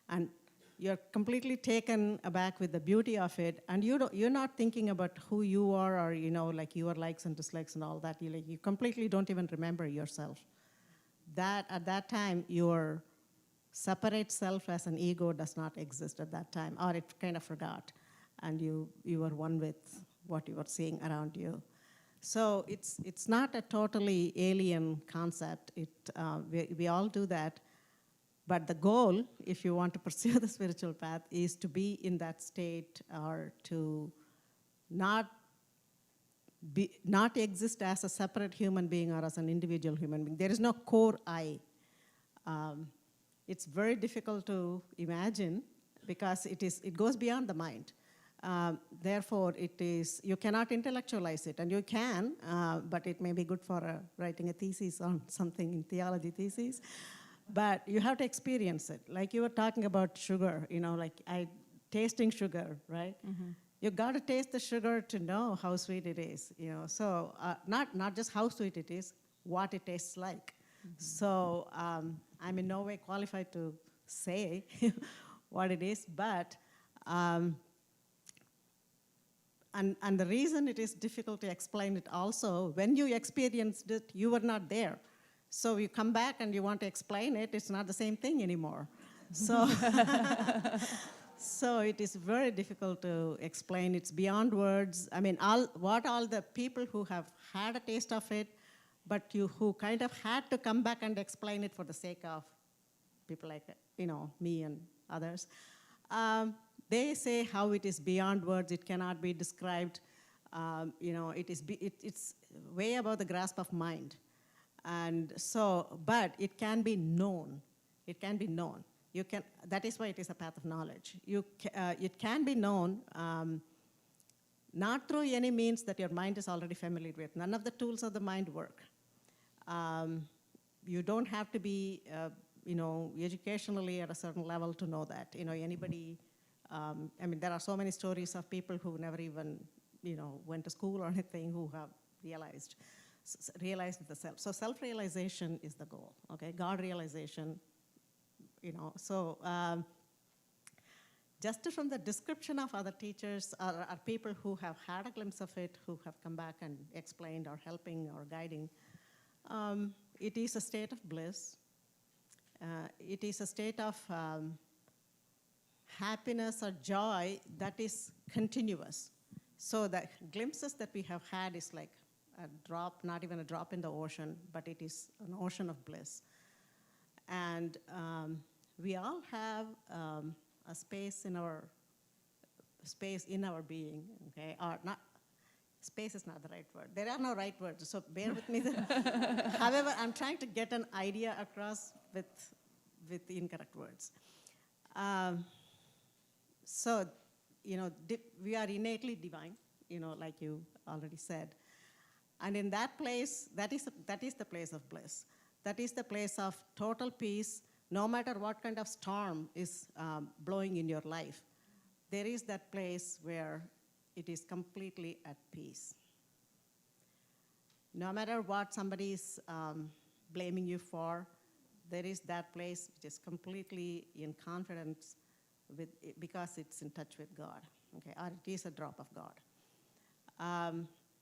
and you're completely taken aback with the beauty of it, and you're not thinking about who you are, or your likes and dislikes and all that. You completely don't even remember yourself. That at that time, your separate self as an ego does not exist at that time, or it kind of forgot, and you were one with what you were seeing around you. So it's not a totally alien concept. We all do that. But the goal, if you want to pursue the spiritual path, is to be in that state, or to not exist as a separate human being or as an individual human being. There is no core I. It's very difficult to imagine because it goes beyond the mind. Therefore, you cannot intellectualize it, and you can, but it may be good for writing a thesis on something in theology thesis. But you have to experience it. Like you were talking about sugar, tasting sugar, right? Mm-hmm. You got to taste the sugar to know how sweet it is, So not just how sweet it is, what it tastes like. Mm-hmm. So I'm in no way qualified to say what it is, but and the reason it is difficult to explain it also, when you experienced it, you were not there. So you come back and you want to explain it, it's not the same thing anymore. So, so it is very difficult to explain. It's beyond words. I mean, all the people who have had a taste of it, but who kind of had to come back and explain it for the sake of people like, me and others, they say how it is beyond words, it cannot be described. It's way above the grasp of mind. And so, but it can be known. It can be known. That is why it is a path of knowledge. It can be known, not through any means that your mind is already familiar with. None of the tools of the mind work. You don't have to be, educationally at a certain level to know that. Anybody, there are so many stories of people who never even, went to school or anything, who have realized the self. So self-realization is the goal, okay? God realization, So just from the description of other teachers or people who have had a glimpse of it, who have come back and explained or helping or guiding, it is a state of bliss. It is a state of happiness or joy that is continuous. So the glimpses that we have had is like a drop, not even a drop in the ocean, but it is an ocean of bliss. And we all have a space in our being, okay? Or not space is not the right word. There are no right words, so bear with me. However, I'm trying to get an idea across with incorrect words. So, we are innately divine, like you already said. And in that place, that is the place of bliss. That is the place of total peace, no matter what kind of storm is blowing in your life. There is that place where it is completely at peace. No matter what somebody is blaming you for, there is that place which is completely in confidence because it's in touch with God, okay, or it is a drop of God.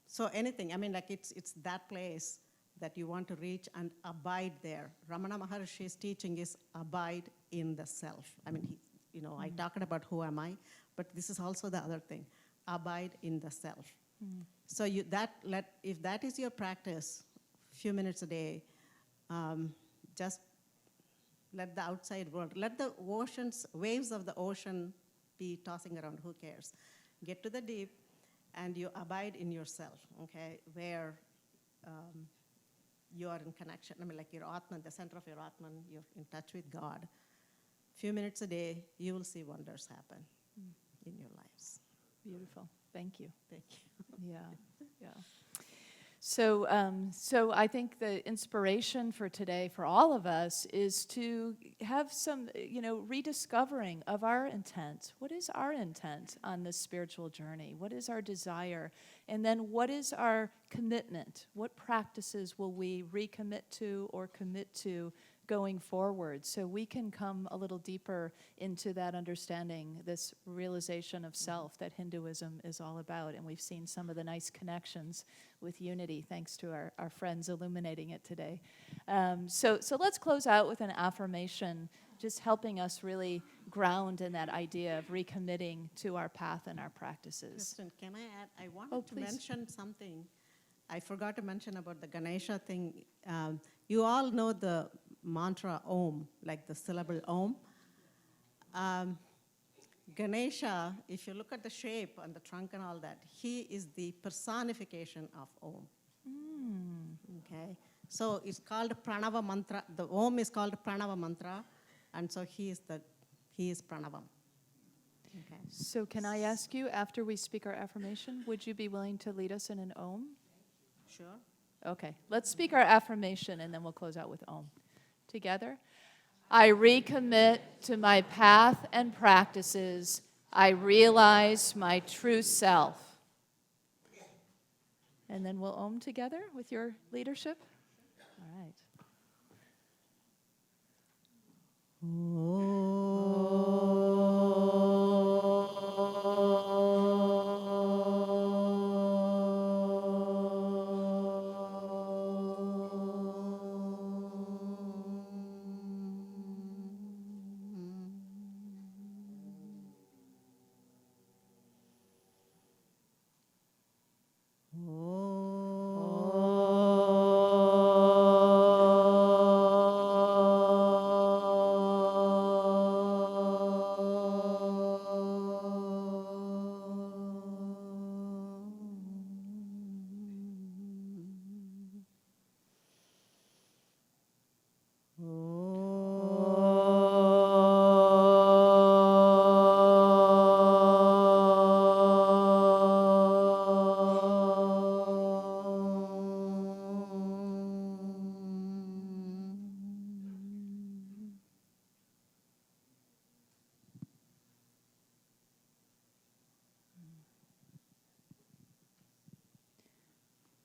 So anything, it's that place that you want to reach and abide there. Ramana Maharshi's teaching is abide in the self. I talked about who am I, but this is also the other thing, abide in the self. So if that is your practice, few minutes a day, just let the outside world, let the waves of the ocean be tossing around, who cares? Get to the deep and you abide in yourself, okay, where you are in connection, like your Atman, the center of your Atman, you're in touch with God. Few minutes a day, you will see wonders happen in your lives. Beautiful. Thank you. Thank you. Yeah. So I think the inspiration for today for all of us is to have some, rediscovering of our intent. What is our intent on this spiritual journey? What is our desire? And then what is our commitment? What practices will we recommit to or commit to going forward, so we can come a little deeper into that understanding, this realization of self that Hinduism is all about. And we've seen some of the nice connections with Unity, thanks to our friends illuminating it today. So let's close out with an affirmation, just helping us really ground in that idea of recommitting to our path and our practices. Kristen, can I add? I wanted to please. mention something. I forgot to mention about the Ganesha thing. You all know the mantra Om, like the syllable Om. Ganesha, if you look at the shape and the trunk and all that, he is the personification of Om. Okay, so it's called Pranava mantra. The Om is called Pranava mantra, and so he is Pranavam. Okay. So can I ask you, after we speak our affirmation, would you be willing to lead us in an Om? Sure. Okay, let's speak our affirmation and then we'll close out with Om. Together. I recommit to my path and practices. I realize my true self. And then we'll Om together with your leadership. All right.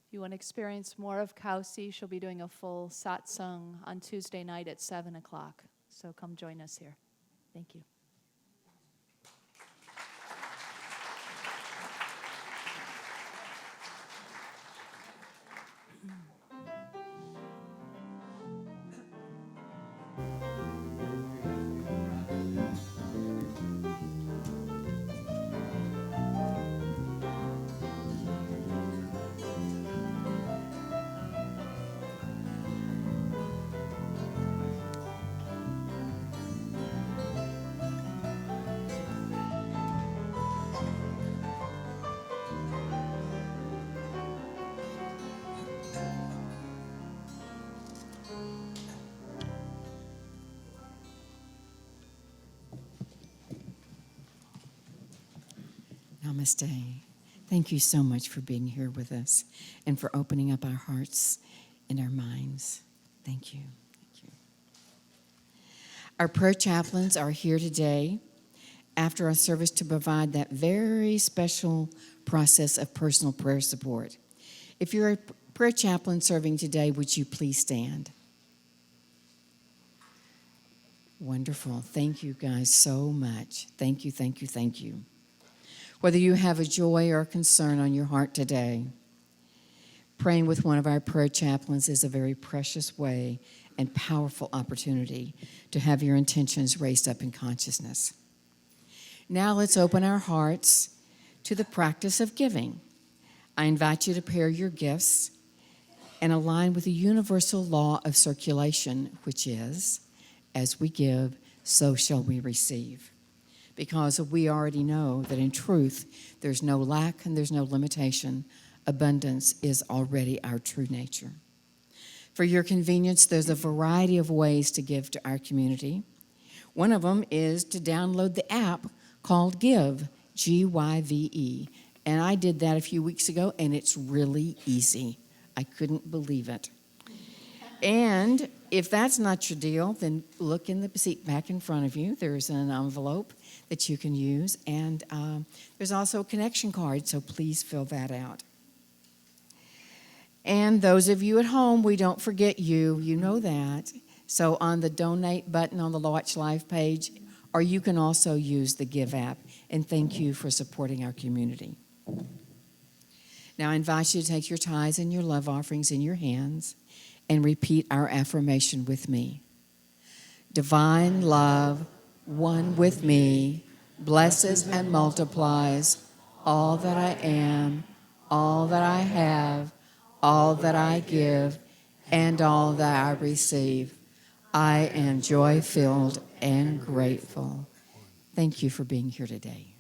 If you want to experience more of Kausi, she'll be doing a full satsang on Tuesday night at 7 o'clock. So come join us here. Thank you. Namaste. Thank you so much for being here with us and for opening up our hearts and our minds. Thank you. Thank you. Our prayer chaplains are here today after our service to provide that very special process of personal prayer support. If you're a prayer chaplain serving today, would you please stand? Wonderful. Thank you guys so much. Thank you, thank you, thank you. Whether you have a joy or a concern on your heart today, praying with one of our prayer chaplains is a very precious way and powerful opportunity to have your intentions raised up in consciousness. Now let's open our hearts to the practice of giving. I invite you to pair your gifts and align with the universal law of circulation, which is, as we give, so shall we receive. Because we already know that in truth, there's no lack and there's no limitation. Abundance is already our true nature. For your convenience, there's a variety of ways to give to our community. One of them is to download the app called Give, G-Y-V-E. And I did that a few weeks ago, and it's really easy. I couldn't believe it. And if that's not your deal, then look in the seat back in front of you. There's an envelope that you can use, and there's also a connection card, so please fill that out. And those of you at home, we don't forget you. You know that. So on the donate button on the Watch Live page, or you can also use the Give app. And thank you for supporting our community. Now I invite you to take your tithes and your love offerings in your hands and repeat our affirmation with me. Divine love, one with me, blesses and multiplies all that I am, all that I have, all that I give, and all that I receive. I am joy-filled and grateful. Thank you for being here today.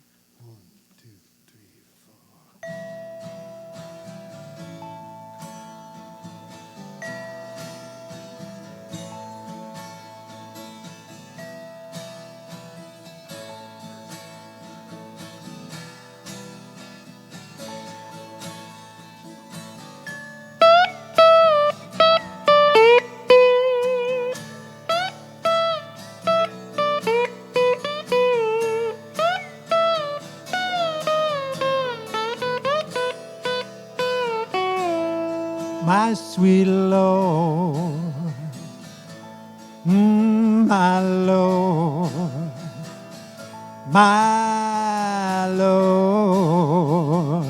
My sweet Lord, my Lord, my Lord,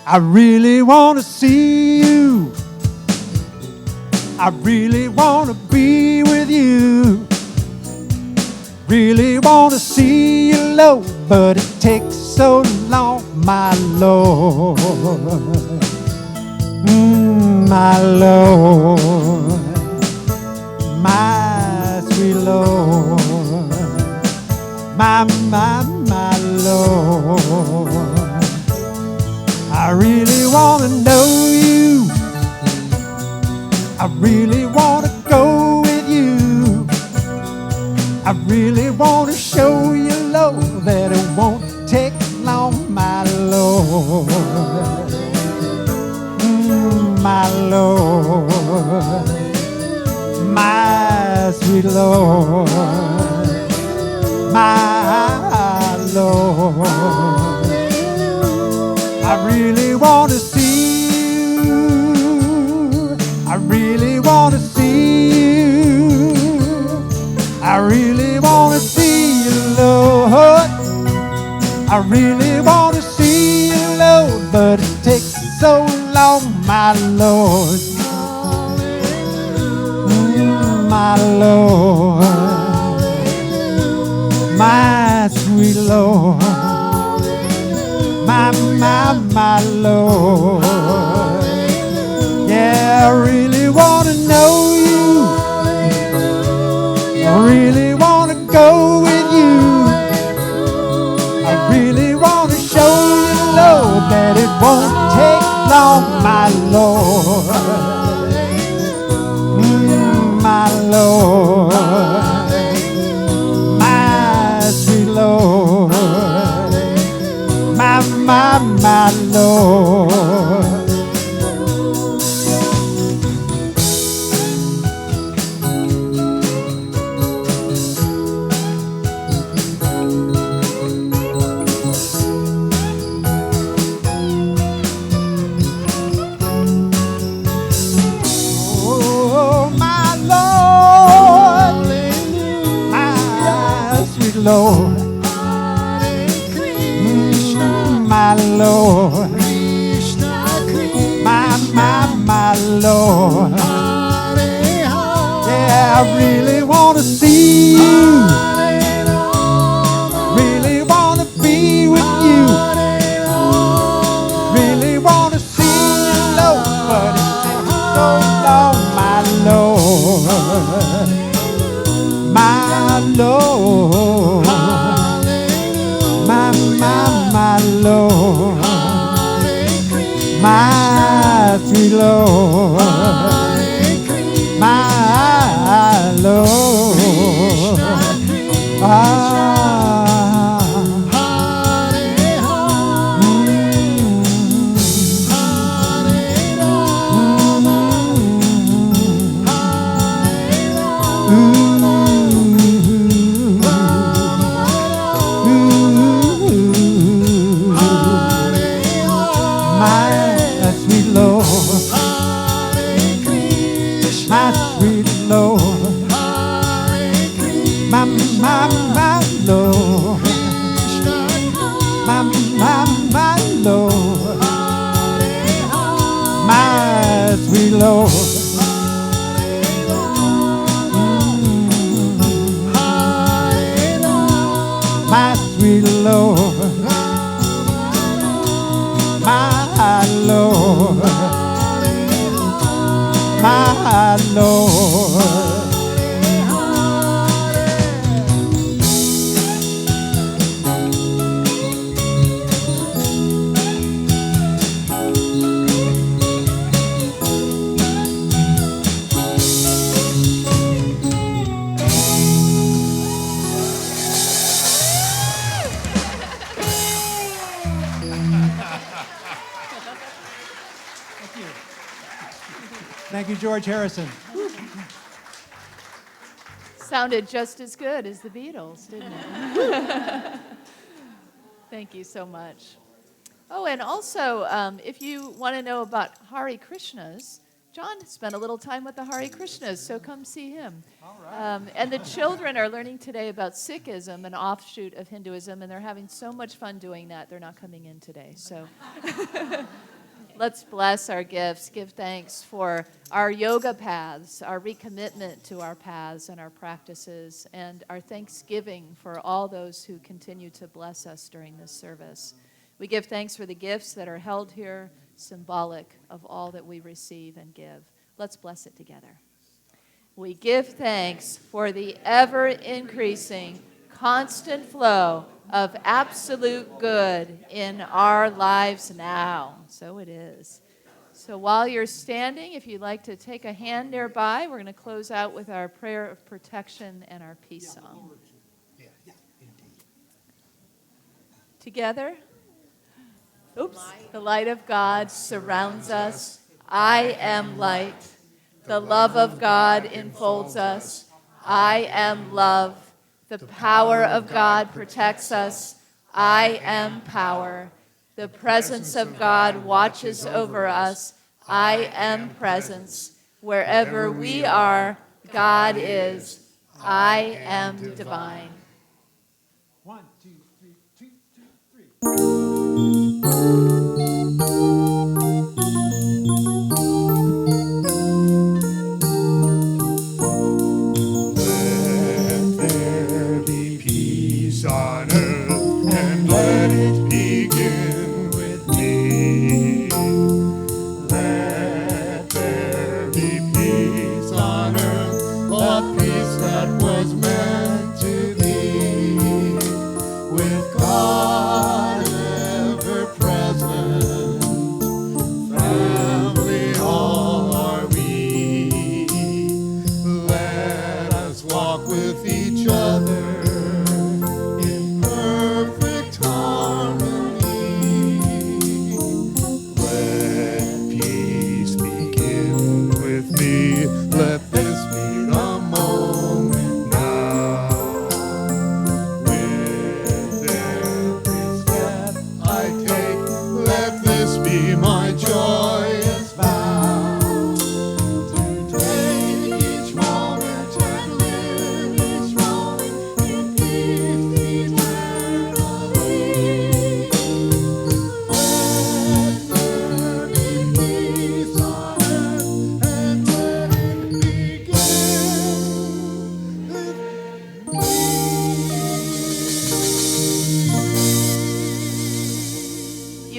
I really want to see you. I really want to be with you. Really want to see you, Lord, but it takes so long, my Lord. My Lord, my sweet Lord, my Lord, I really want to know you. I really want to go with you. I really want to show you, Lord, that it won't take long, my Lord. My Lord, my sweet Lord, my Lord, I really want to see you. I really want to see you. I really want to see you, Lord. I really want to see you, Lord, but it takes so long, my Lord. My Lord, my sweet Lord, my Lord. Yeah, I really want to know you. I really want to go with you. I really want to show you, Lord, that it won't take long, my Lord. My Lord, my sweet Lord, my my Lord. Oh, my Lord, my sweet Lord, my Lord, my Lord. Yeah, I really want to see you, really want to be with you, really want to see you, Lord, but it's been so long, my Lord, my Lord, my Lord, my sweet Lord, my Lord. My sweet Lord, my sweet Lord, my Lord, my Lord, my sweet Lord. My sweet Lord, my Lord, my Lord. Thank you, George Harrison. Sounded just as good as the Beatles, didn't it? Thank you so much. Oh, and also, if you want to know about Hare Krishnas, John spent a little time with the Hare Krishnas, so come see him. All right. And the children are learning today about Sikhism, an offshoot of Hinduism, and they're having so much fun doing that. They're not coming in today, so let's bless our gifts, give thanks for our yoga paths, our recommitment to our paths and our practices, and our thanksgiving for all those who continue to bless us during this service. We give thanks for the gifts that are held here, symbolic of all that we receive and give. Let's bless it together. We give thanks for the ever-increasing, constant flow of absolute good in our lives now. So it is. So while you're standing, if you'd like to take a hand nearby, we're going to close out with our prayer of protection and our peace song. Together. Oops. The light of God surrounds us. I am light. The love of God enfolds us. I am love. The power of God protects us. I am power. The presence of God watches over us. I am presence. Wherever we are, God is. I am divine. 1, 2, 3, 2, 2, 3. Let there be peace on earth, and let it begin with me. Let there be peace on earth, a peace that was meant to be with God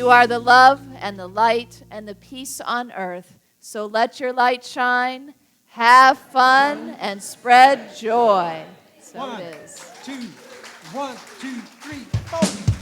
You are the love and the light and the peace on earth. So let your light shine, have fun, and spread joy. So One, it is. two, 1, 2, 3, 4.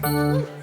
Woo.